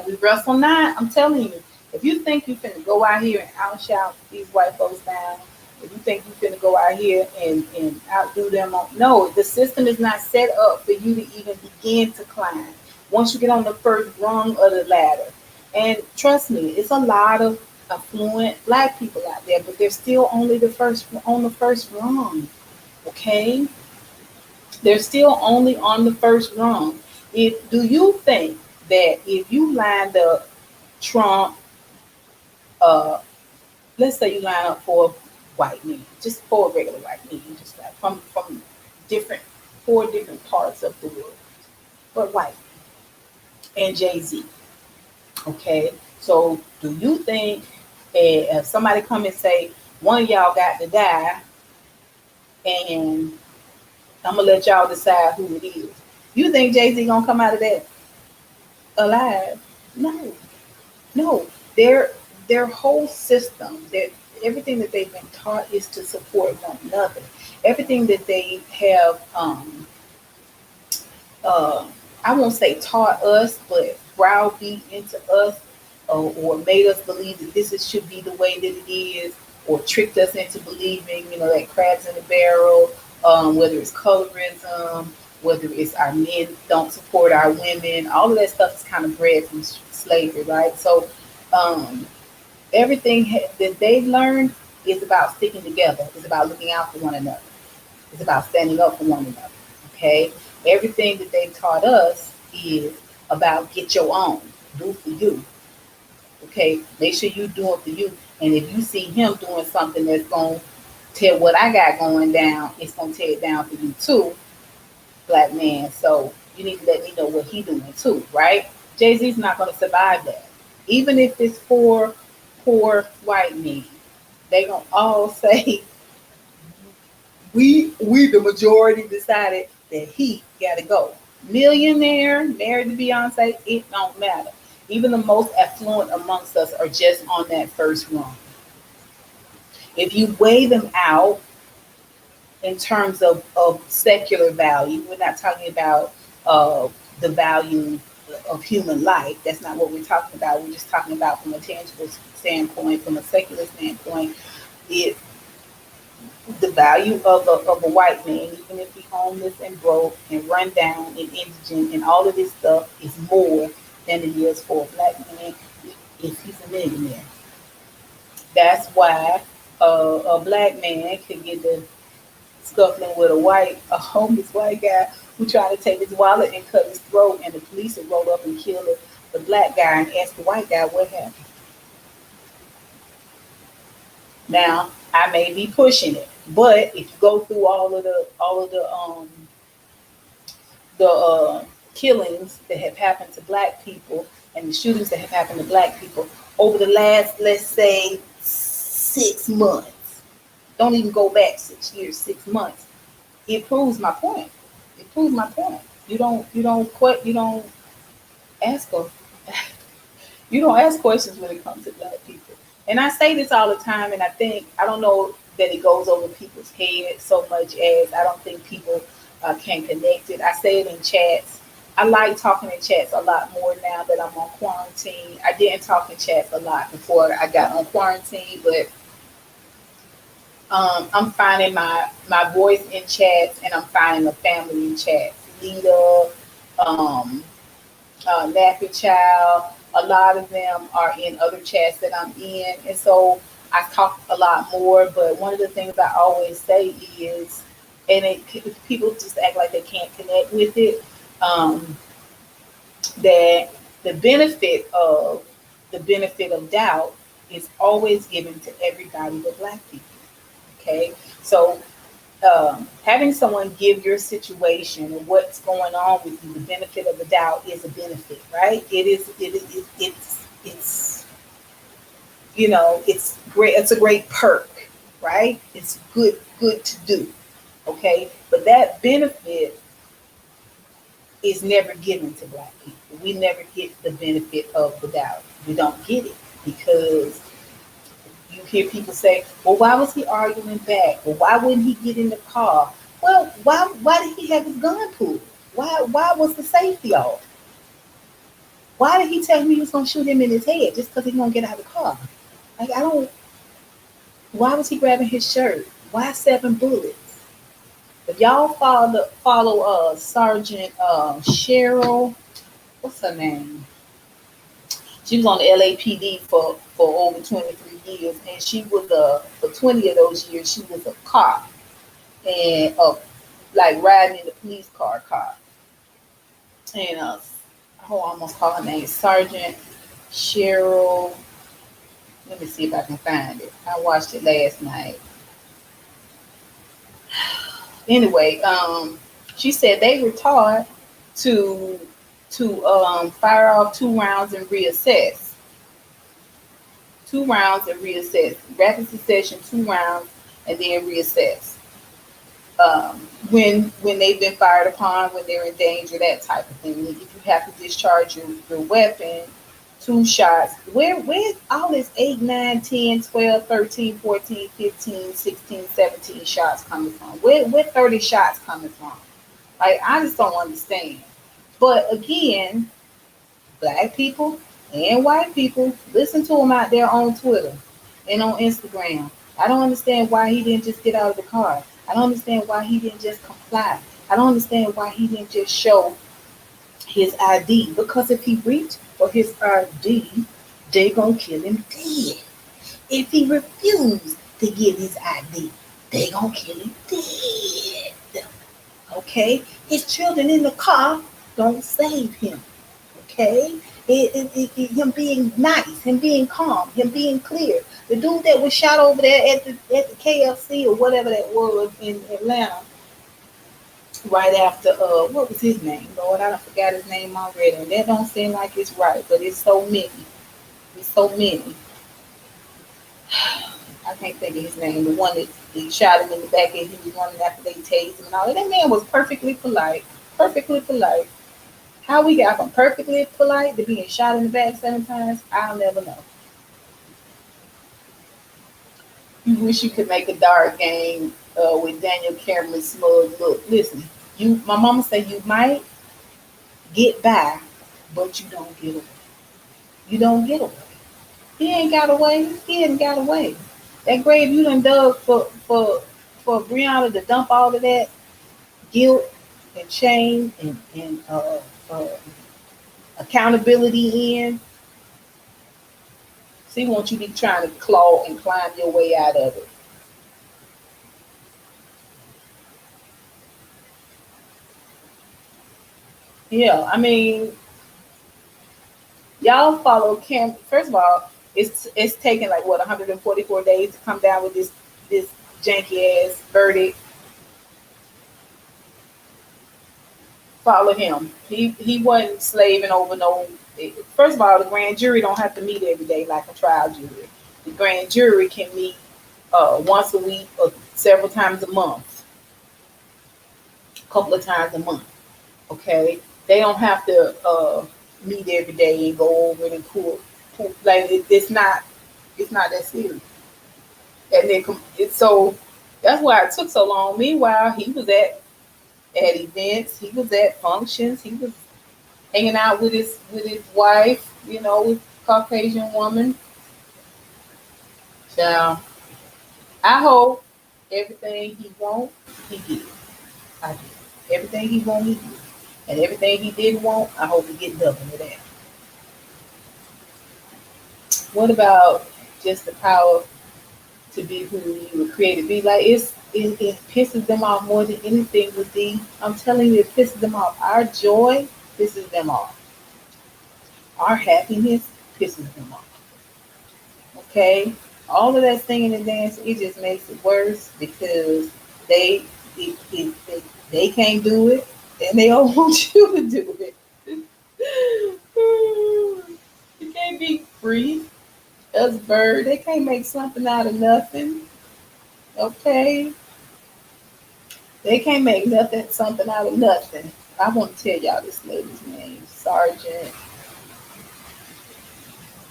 we wrestle not. I'm telling you, if you think you finna go out here and outshout these white folks down, if you think you finna go out here and outdo them, no, the system is not set up for you to even begin to climb. Once you get on the first rung of the ladder, and trust me, it's a lot of affluent black people out there, but they're still only the first on the first rung. Okay, they're still only on the first rung. If do you think that if you lined up Trump, uh, let's say you line up for white men, just for a regular white men, just like from different 4 different parts of the world, but white and Jay Z. Okay, so do you think if somebody come and say one of y'all got to die, and I'm gonna let y'all decide who it is? You think Jay Z gonna come out of that alive? No, no. Their whole system, that everything that they've been taught is to support one another. Everything that they have, uh, I won't say taught us, but browbeat into us, or made us believe that should be the way that it is, or tricked us into believing, that crabs in the barrel. Whether it's colorism, whether it's our men don't support our women, all of that stuff is kind of bred from slavery, right? So um, everything that they've learned is about sticking together. It's about looking out for one another. It's about standing up for one another. Okay. Everything that they've taught us is about get your own, do for you. Okay. Make sure you do it for you. And if you see him doing something that's going to tear what I got going down, it's going to tear it down for you too, black man. So you need to let me know what he doing too, right? Jay-Z's not going to survive that. Even if it's for poor white men, they going to all say, we the majority decided that he got to go. Millionaire, married to Beyonce, it don't matter. Even the most affluent amongst us are just on that first rung. If you weigh them out in terms of secular value, we're not talking about the value of human life. That's not what we're talking about. We're just talking about from a tangible standpoint, from a secular standpoint. It the value of a white man, even if he's homeless and broke and run down and indigent and all of this stuff, is more than it is for a black man if he's a millionaire. That's why a black man could get the scuffling with a homeless white guy who tried to take his wallet and cut his throat, and the police would roll up and kill the black guy and ask the white guy what happened. Now, I may be pushing it, but if you go through all of the killings that have happened to black people and the shootings that have happened to black people over the last, let's say, 6 months, don't even go back 6 years, 6 months. It proves my point. It proves my point. You don't ask a You don't ask questions when it comes to black people. And I say this all the time, and I don't know that it goes over people's heads so much as I don't think people can connect it. I say it in chats. I like talking in chats a lot more now that I'm on quarantine. I didn't talk in chats a lot before I got on quarantine, but I'm finding my voice in chats, and I'm finding a family in chats. Leader, um, Nappy Child. A lot of them are in other chats that I'm in, and so I talk a lot more. But one of the things I always say is, and people just act like they can't connect with it. Um, that the benefit of doubt is always given to everybody but Black people. Okay, so having someone give your situation and what's going on with you the benefit of the doubt is a benefit, right? It is. It's it's great. It's a great perk, right? It's good to do. Okay, but that benefit is never given to Black people. We never get the benefit of the doubt. We don't get it because you hear people say, well, why was he arguing back? Well, why wouldn't he get in the car? Well, why did he have his gun pulled? Why was the safety off? Why did he tell me he was gonna shoot him in his head just because he's gonna get out of the car? Like I don't why was he grabbing his shirt? Why 7 bullets? If y'all follow Sergeant Cheryl, what's her name? She was on the LAPD for over 23 years, and she was for 20 of those years she was a cop and like riding in the police car cop. And I almost call her name Sergeant Cheryl. Let me see if I can find it. I watched it last night. Anyway, she said they were taught to fire off 2 rounds and reassess. 2 rounds and reassess. Rapid succession, 2 rounds, and then reassess. When they've been fired upon, when they're in danger, that type of thing. If you have to discharge your weapon, 2 shots. Where's all this 8, 9, 10, 12, 13, 14, 15, 16, 17 shots coming from? Where 30 shots coming from? Like I just don't understand. But again, Black people and white people, listen to him out there on Twitter and on Instagram. I don't understand why he didn't just get out of the car. I don't understand why he didn't just comply. I don't understand why he didn't just show his ID. Because if he reached for his ID, they gonna kill him dead. If he refused to give his ID, they gonna kill him dead. Okay? His children in the car don't save him. Okay? Him being nice, him being calm, him being clear. The dude that was shot over there at the KFC or whatever that was in Atlanta, right after what was his name? Lord, I done forgot his name already. And that don't seem like it's right, but it's so many. It's so many. I can't think of his name. The one that he shot him in the back and he was running after they tased him and all that. That man was perfectly polite. Perfectly polite. How we got from perfectly polite to being shot in the back 7 times, I'll never know. You wish you could make a dart game with Daniel Cameron's smug look. Listen, my mama said you might get by, but you don't get away. You don't get away. He ain't got away. He ain't got away. That grave you done dug for Breonna to dump all of that guilt and shame and accountability in. So he wants you to be trying to claw and climb your way out of it. Yeah, I mean, y'all follow Cam. First of all, it's taken like what 144 days to come down with this janky ass verdict. Follow him. He wasn't slaving over no. First of all, the grand jury don't have to meet every day like a trial jury. The grand jury can meet once a week or several times a month, a couple of times a month. Okay, they don't have to meet every day and go over it and pull like it's not that serious. And then so that's why it took so long. Meanwhile, he was at events, he was at functions, he was hanging out with his wife, with Caucasian woman. So I hope everything he wants, he gets. I do. Everything he wants, he gets. And everything he didn't want, I hope he get double of that. What about just the power to be who you were created to be? Like it pisses them off more than anything with the I'm telling you, it pisses them off. Our joy pisses them off. Our happiness pisses them off. Okay? All of that singing and dancing, it just makes it worse because they they can't do it and they don't want you to do it. You can't be free. Us bird, they can't make something out of nothing. Okay? They can't make nothing something out of nothing. I want to tell y'all this lady's name. Sergeant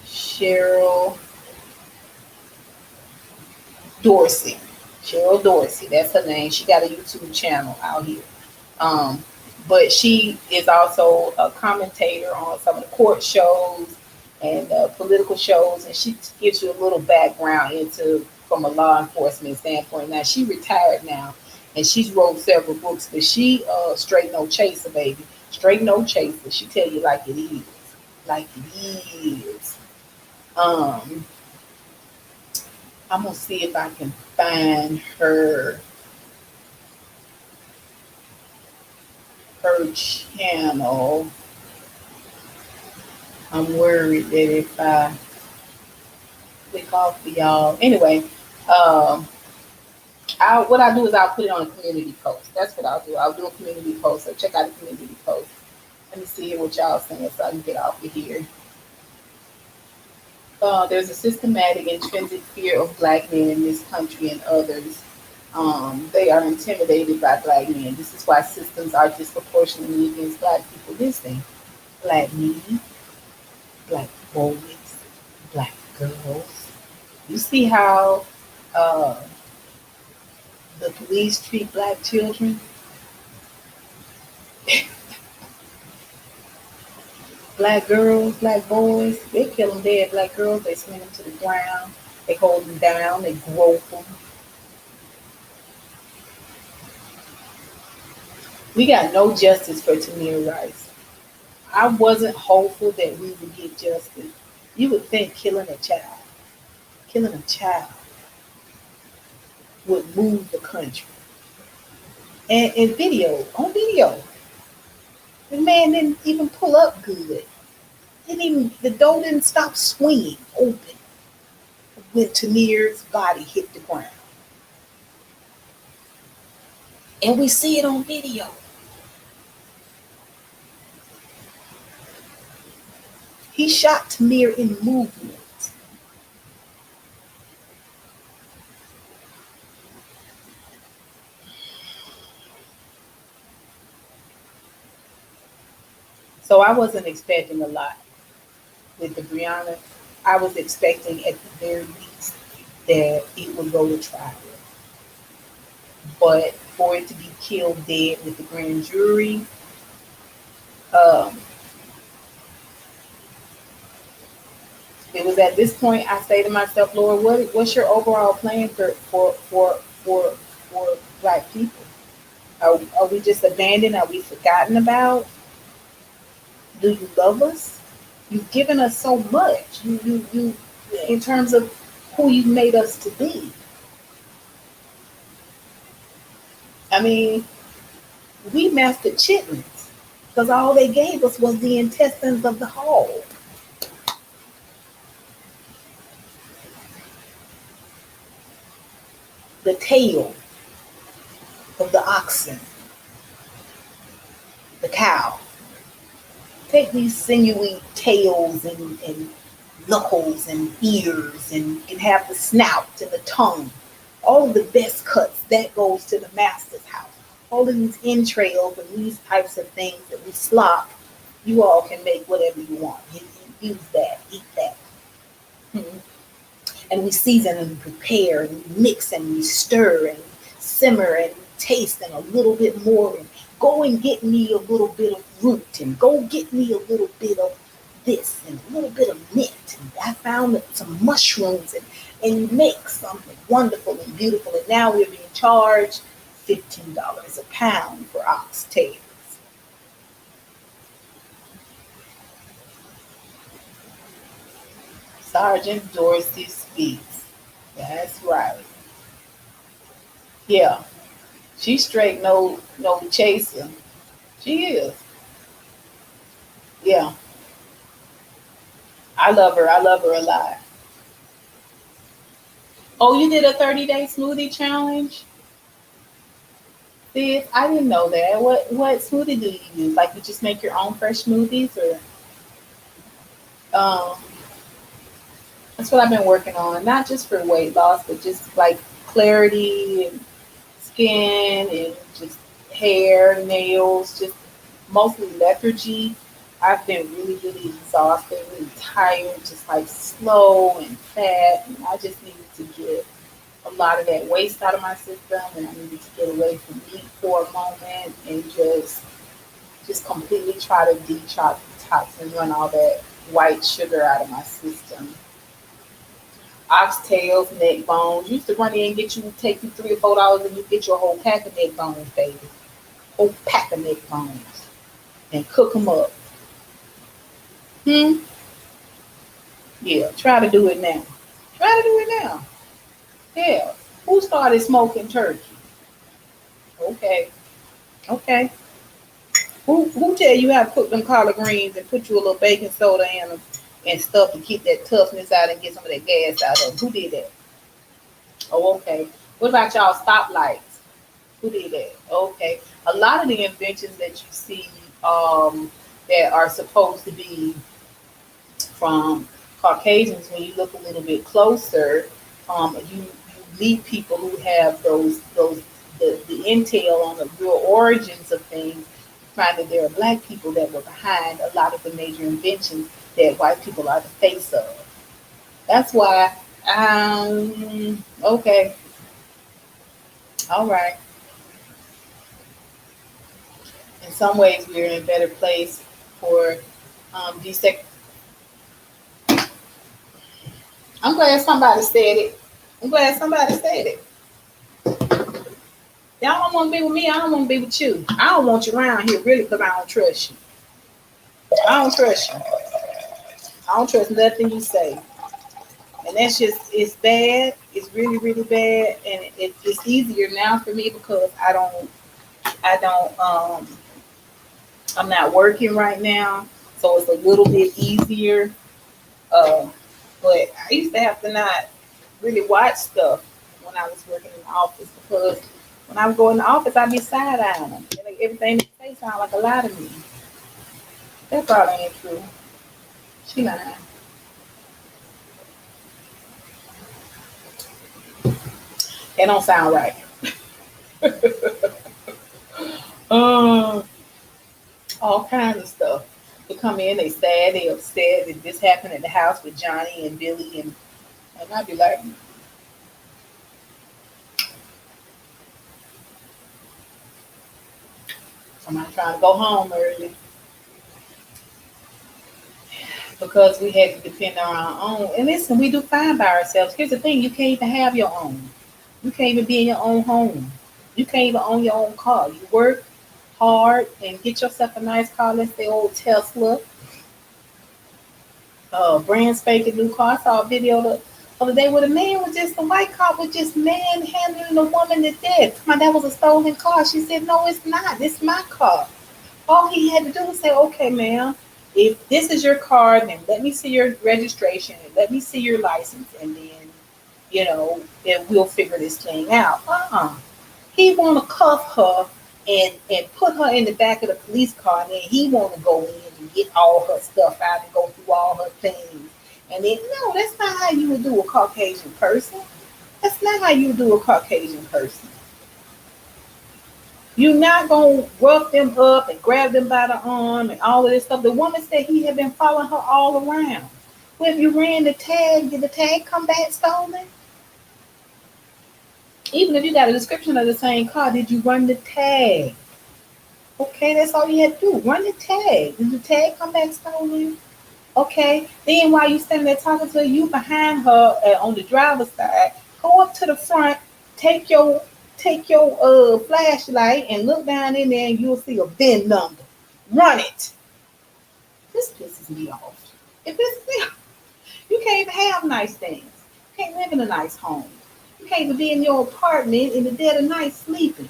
Cheryl Dorsey. Cheryl Dorsey, that's her name. She got a YouTube channel out here. Um, but she is also a commentator on some of the court shows and political shows, and she gives you a little background into from a law enforcement standpoint. Now she retired now, and she's wrote several books, but she straight no chaser, baby, straight no chaser. She tell you like it is, like it is. Um, I'm gonna see if I can find her channel. I'm worried that if I click off for y'all. Anyway, um, what I do is I'll put it on a community post. That's what I'll do. I'll do a community post. So check out the community post. Let me see what y'all saying so I can get off of here. There's a systematic intrinsic fear of black men in this country and others. They are intimidated by black men. This is why systems are disproportionately against black people. Listen, black men, black boys, black girls. You see how uh, the police treat black children? Black girls, black boys, they kill them dead. Black girls, they sling them to the ground. They hold them down. They grope them. We got no justice for Tamir Rice. I wasn't hopeful that we would get justice. You would think killing a child would move the country. And in video, on video, the man didn't even pull up good. The door didn't stop swinging open when Tamir's body hit the ground. And we see it on video. He shot Tamir in movement. So I wasn't expecting a lot with the Brianna. I was expecting at the very least that it would go to trial. But for it to be killed dead with the grand jury, um, it was at this point I say to myself, Lord, what's your overall plan for black people? Are we just abandoned? Are we forgotten about? Do you love us? You've given us so much. You in terms of who you've made us to be. I mean, we mastered chitlins because all they gave us was the intestines of the hog. The tail of the oxen, the cow. Take these sinewy tails and knuckles and ears and can have the snout and the tongue. All of the best cuts, that goes to the master's house. All of these entrails and these types of things that we slop, you all can make whatever you want. You use that, eat that. Mm-hmm. And we season and prepare and we mix and we stir and simmer and taste and a little bit more and go and get me a little bit of root and go get me a little bit of this and a little bit of mint. And I found some mushrooms and you make something wonderful and beautiful. And now we're being charged $15 a pound for oxtails. Sergeant Dorsey speaks. That's right. Yeah. She's straight no chaser. She is. Yeah. I love her. I love her a lot. Oh, you did a 30-day smoothie challenge? Sis, I didn't know that. What smoothie do you use? Like you just make your own fresh smoothies or um that's what I've been working on. Not just for weight loss, but just like clarity and skin and just hair, nails, just mostly lethargy. I've been really, really exhausted, really tired, just like slow and fat. And I just needed to get a lot of that waste out of my system and I needed to get away from meat for a moment and just completely try to detox and run all that white sugar out of my system. Oxtails, neck bones. Used to run in and take you $3 or $4 and you get your whole pack of neck bones, baby. Whole pack of neck bones. And cook them up. Hmm? Yeah, try to do it now. Try to do it now. Yeah. Who started smoking turkey? Okay. Okay. Who tell you how to cook them collard greens and put you a little baking soda in them and stuff to keep that toughness out and get some of that gas out of them? Who did that? Oh, okay. What about y'all stoplights? Who did that? Okay. A lot of the inventions that you see that are supposed to be from Caucasians, when you look a little bit closer, you meet people who have the intel on the real origins of things. You find that there are black people that were behind a lot of the major inventions that white people are the face of. That's why. Okay. All right. In some ways, we're in a better place for desec. I'm glad somebody said it. I'm glad somebody said it. Y'all don't want to be with me. I don't want to be with you. I don't want you around here really because I don't trust you. I don't trust you. I don't trust nothing you say. And that's just, it's bad. It's really, really bad. And it's easier now for me because I'm not working right now. So it's a little bit easier. Uh, but I used to have to not really watch stuff when I was working in the office because when I would go in the office, I'd be side eyeing them. Like everything they say sound like a lie to me. That probably ain't true. She lying. That don't sound right. Uh, all kinds of stuff. They come in, they sad, they upset that this happened at the house with Johnny and Billy and I'd be like, somebody trying to go home early because we had to depend on our own. And listen, we do fine by ourselves. Here's the thing, you can't even have your own. You can't even be in your own home. You can't even own your own car. You work hard and get yourself a nice car. Let's say old Tesla, brand spanking new car. I saw a video the other day where the man was just, the white cop was just manhandling a woman to death. Come on, that was a stolen car. She said, no, it's not. It's my car. All he had to do was say, okay, ma'am, if this is your car, then let me see your registration and let me see your license. And then, then we'll figure this thing out. He want to cuff her and put her in the back of the police car, and then he want to go in and get all her stuff out and go through all her things. And then, no, that's not how you would do a Caucasian person. That's not how you would do a Caucasian person. You're not going to rough them up and grab them by the arm and all of this stuff. The woman said he had been following her all around. Well, if you ran the tag, did the tag come back stolen? Even if you got a description of the same car, did you run the tag? Okay, that's all you had to do. Run the tag. Did the tag come back stolen? Okay. Then while you standing there talking to her, you behind her on the driver's side, go up to the front, take your flashlight and look down in there and you'll see a VIN number. Run it. This pisses me off. It pisses me off. You can't even have nice things. You can't live in a nice home. You can't even be in your apartment in the dead of night sleeping.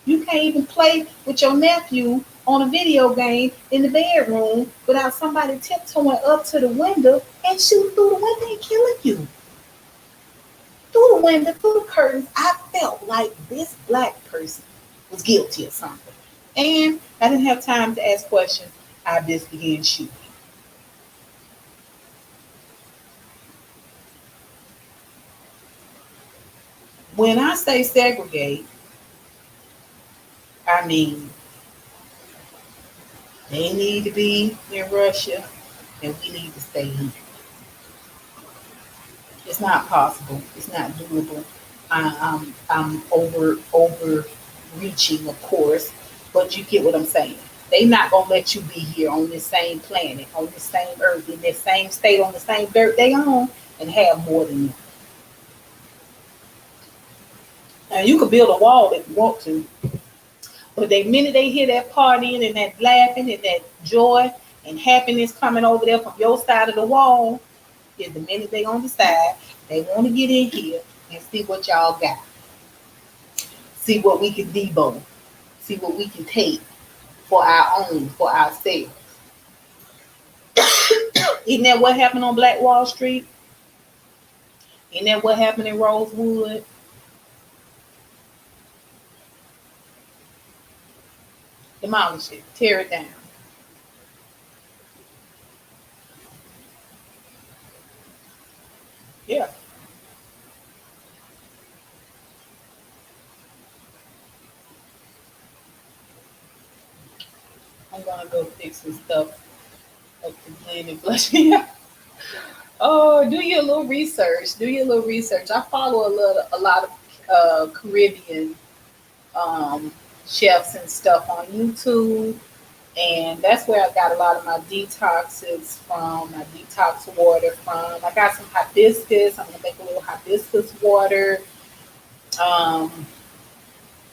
You can't even play with your nephew on a video game in the bedroom without somebody tiptoeing up to the window and shooting through the window and killing you. Through the window, through the curtains, I felt like this black person was guilty of something. And I didn't have time to ask questions. I just began shooting. When I say segregate, I mean they need to be in Russia and we need to stay here. It's not possible. It's not doable. I'm overreaching, of course, but you get what I'm saying. They not gonna let you be here on this same planet, on this same earth, in this same state, on the same dirt they own, and have more than you. And you could build a wall if you want to, but the minute they hear that partying and that laughing and that joy and happiness coming over there from your side of the wall, is the minute they on the side, they want to get in here and see what y'all got. See what we can debone. See what we can take for our own, for ourselves. Isn't that what happened on Black Wall Street? Isn't that what happened in Rosewood? Demolish it, tear it down. Yeah, I'm gonna go fix some stuff up the blend and blushing. Oh, do your little research. Do your little research. I follow a lot of Caribbean um, chefs and stuff on YouTube, and that's where I got a lot of my detoxes from. My detox water from. I got some hibiscus. I'm gonna make a little hibiscus water. Um,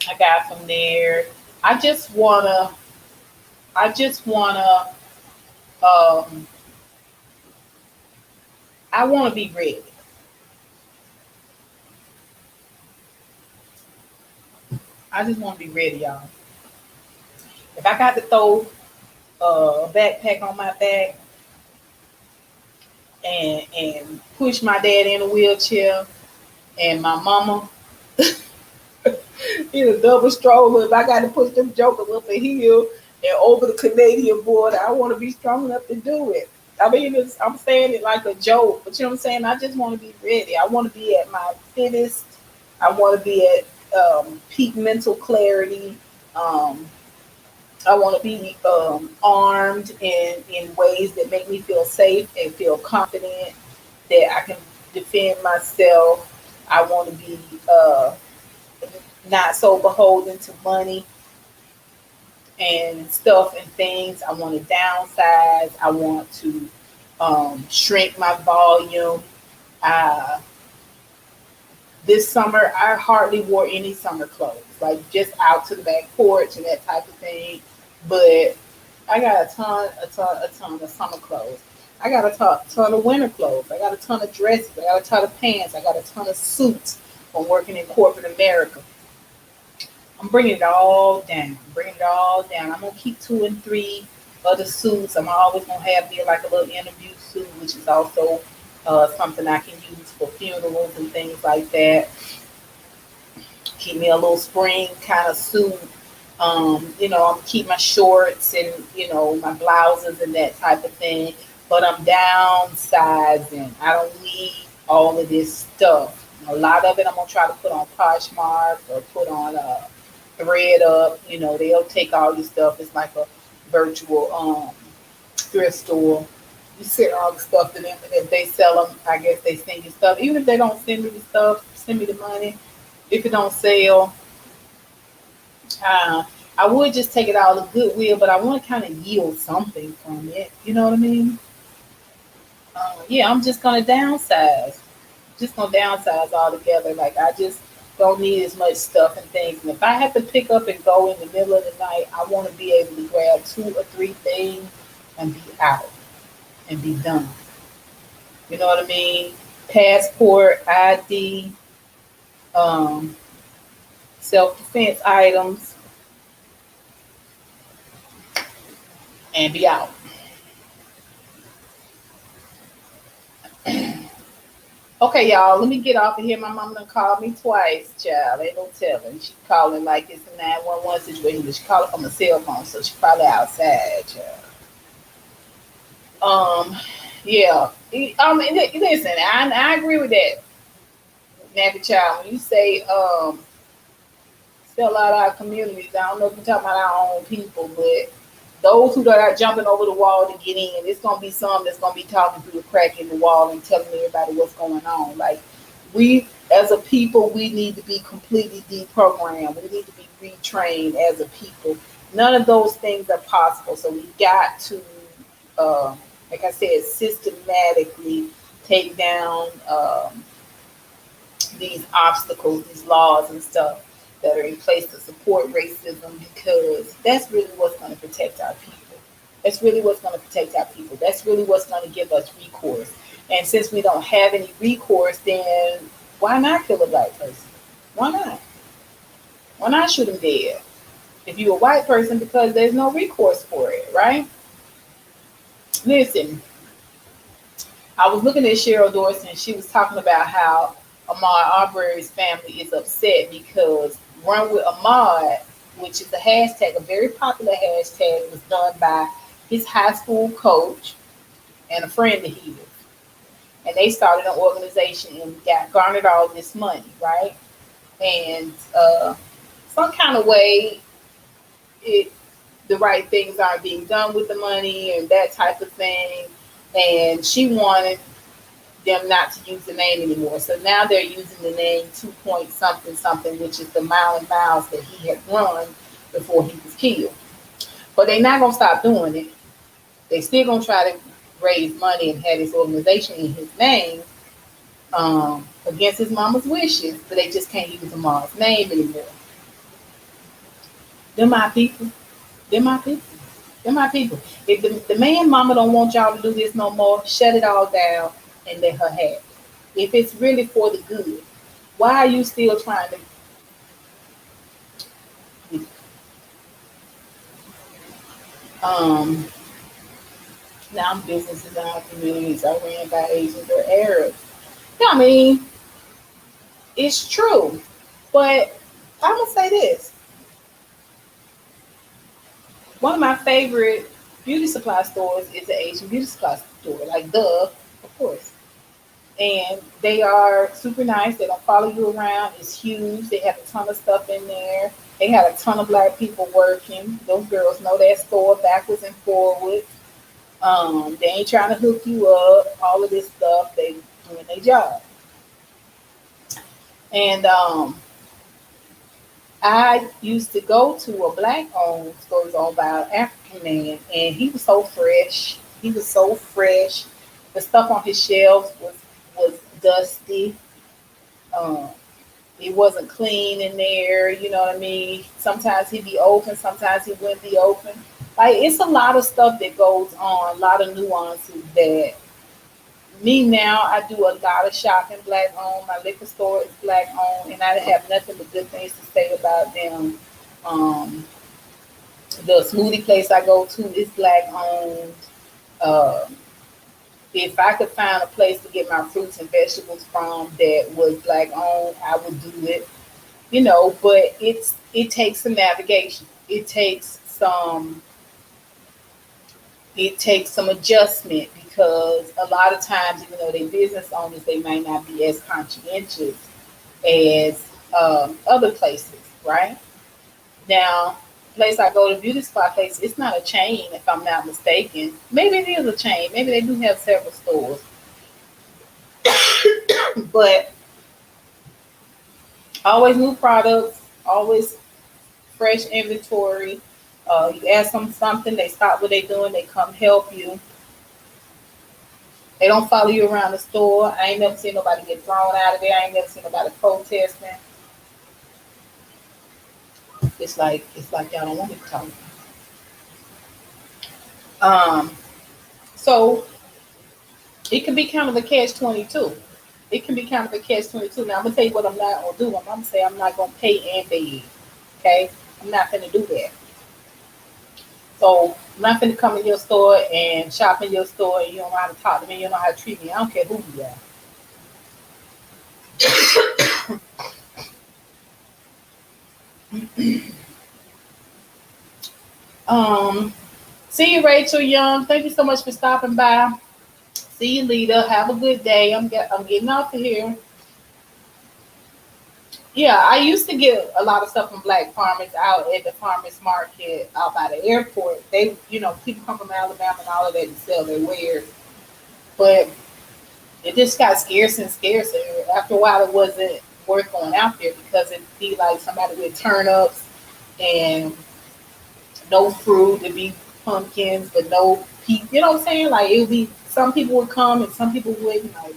I got from there. I just wanna. I just wanna. Um, I wanna be ready. I just wanna be ready, y'all. If I got to throw a backpack on my back and push my dad in a wheelchair and my mama in a double stroller. If I got to push them jokers up a hill and over the Canadian border, I want to be strong enough to do it. I mean, I'm saying it like a joke, but you know what I'm saying? I just want to be ready. I want to be at my fittest. I want to be at peak mental clarity. Um, I want to be armed in ways that make me feel safe and feel confident that I can defend myself. I want to be not so beholden to money and stuff and things. I want to downsize. I want to shrink my volume. Uh, this summer, I hardly wore any summer clothes, like just out to the back porch and that type of thing. But I got a ton of summer clothes. I got a ton of winter clothes. I got a ton of dresses. I got a ton of pants. I got a ton of suits from working in corporate America. I'm bringing it all down. Bringing it all down. I'm gonna keep two and three other suits. I'm always gonna have me like a little interview suit, which is also something I can use for funerals and things like that. Keep me a little spring kind of suit. I'm gonna keep my shorts and my blouses and that type of thing. But I'm downsizing. I don't need all of this stuff. A lot of it I'm gonna try to put on Poshmark or put on Thread Up. They'll take all your stuff. It's like a virtual thrift store. You send all the stuff to them, and if they sell them, I guess they send you stuff. Even if they don't send me the stuff, send me the money. If it don't sell, uh, I would just take it all to Goodwill, but I want to kind of yield something from it. You know what I mean? Yeah, I'm just gonna downsize. Just gonna downsize altogether. Like I just don't need as much stuff and things. And if I have to pick up and go in the middle of the night, I want to be able to grab two or three things and be out and be done. You know what I mean? Passport, ID, um, self defense items, and be out. Okay, y'all, let me get off of here. My mom done called me twice, child. Ain't no telling. She calling like it's a 911 situation, but she called from a cell phone, so she probably outside, child. Um, yeah. Listen, I agree with that, Nappy Child. When you say sell out our communities, I don't know if we're talking about our own people, but those who are jumping over the wall to get in, it's gonna be some that's gonna be talking through the crack in the wall and telling everybody what's going on. Like we as a people, we need to be completely deprogrammed. We need to be retrained as a people. None of those things are possible. So we got to, uh, like I said, systematically take down these obstacles, these laws and stuff that are in place to support racism because that's really what's going to protect our people. That's really what's going to protect our people. That's really what's going to give us recourse. And since we don't have any recourse, then why not kill a black person? Why not? Why not shoot him dead? If you're a white person, because there's no recourse for it, right? Listen, I was looking at Cheryl Dorsey and she was talking about how Ahmaud Arbery's family is upset because Run with Ahmaud, which is a hashtag, a very popular hashtag, was done by his high school coach and a friend of his. And they started an organization and got garnered all this money, right? And some kind of way, it the right things aren't being done with the money and that type of thing. And she wanted them not to use the name anymore. So now they're using the name 2 point something something, which is the mile and miles that he had run before he was killed. But they're not gonna stop doing it. They still gonna try to raise money and have this organization in his name against his mama's wishes, but they just can't use the mom's name anymore. They're my people. They're my people. They're my people. If the man mama don't want y'all to do this no more, shut it all down and let her have it. If it's really for the good, why are you still trying to um now businesses in our communities are ran by Asians or Arabs? Yeah, I mean, it's true. But I'm gonna say this. One of my favorite beauty supply stores is an Asian beauty supply store, like Dove, of course. And they are super nice. They don't follow you around. It's huge. They have a ton of stuff in there. They had a ton of black people working. Those girls know that store backwards and forwards. They ain't trying to hook you up. All of this stuff. They doing their job. And I used to go to a black owned store owned by an African man, and he was so fresh. He was so fresh. The stuff on his shelves was dusty. Um, it wasn't clean in there. You know what I mean? Sometimes he'd be open, sometimes he wouldn't be open. Like it's a lot of stuff that goes on, a lot of nuances that me now, I do a lot of shopping black owned. My liquor store is black owned, and I have nothing but good things to say about them. Um, the smoothie place I go to is black owned. Uh, if I could find a place to get my fruits and vegetables from that was black owned, I would do it. You know, but it takes some navigation. It takes some adjustment because a lot of times, even though they're business owners, they might not be as conscientious as other places, right? Now, place I go to beauty spot place, it's not a chain if I'm not mistaken. Maybe it is a chain. Maybe they do have several stores, but always new products, always fresh inventory. You ask them something, they stop what they're doing, they come help you. They don't follow you around the store. I ain't never seen nobody get thrown out of there. I ain't never seen nobody protesting. It's like y'all don't want me to talk. So it can be kind of a catch-22. It can be kind of a catch-22. Now I'm gonna tell you what I'm not gonna do. I'm gonna say I'm not gonna pay and beg. Okay, I'm not gonna do that. So I'm not gonna come in your store and shop in your store and you don't know how to talk to me, you don't know how to treat me. I don't care who you are. See you, Rachel Young. Thank you so much for stopping by. See you, Lita. Have a good day. I'm getting off of here. Yeah, I used to get a lot of stuff from black farmers out at the farmers market out by the airport. They, people come from Alabama and all of that to sell their wares. But it just got scarcer and scarcer. After a while, it wasn't worth going out there because it'd be like somebody with turnips and no fruit. It'd be pumpkins, but no peas. You know what I'm saying? Like it would be. Some people would come and some people wouldn't. Like,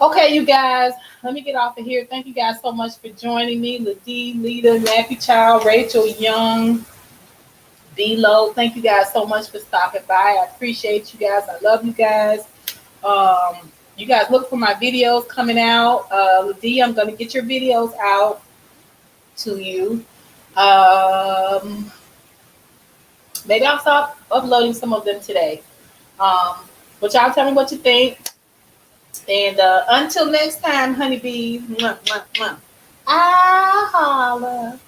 okay, you guys, let me get off of here. Thank you guys so much for joining me. Ladee, Lita, Nappy Child, Rachel Young, B-Lo. Thank you guys so much for stopping by. I appreciate you guys. I love you guys. You guys look for my videos coming out. Ladee, I'm going to get your videos out to you. Maybe I'll stop uploading some of them today. But y'all tell me what you think. And until next time, honeybees, mwah, mwah, mwah. I holla.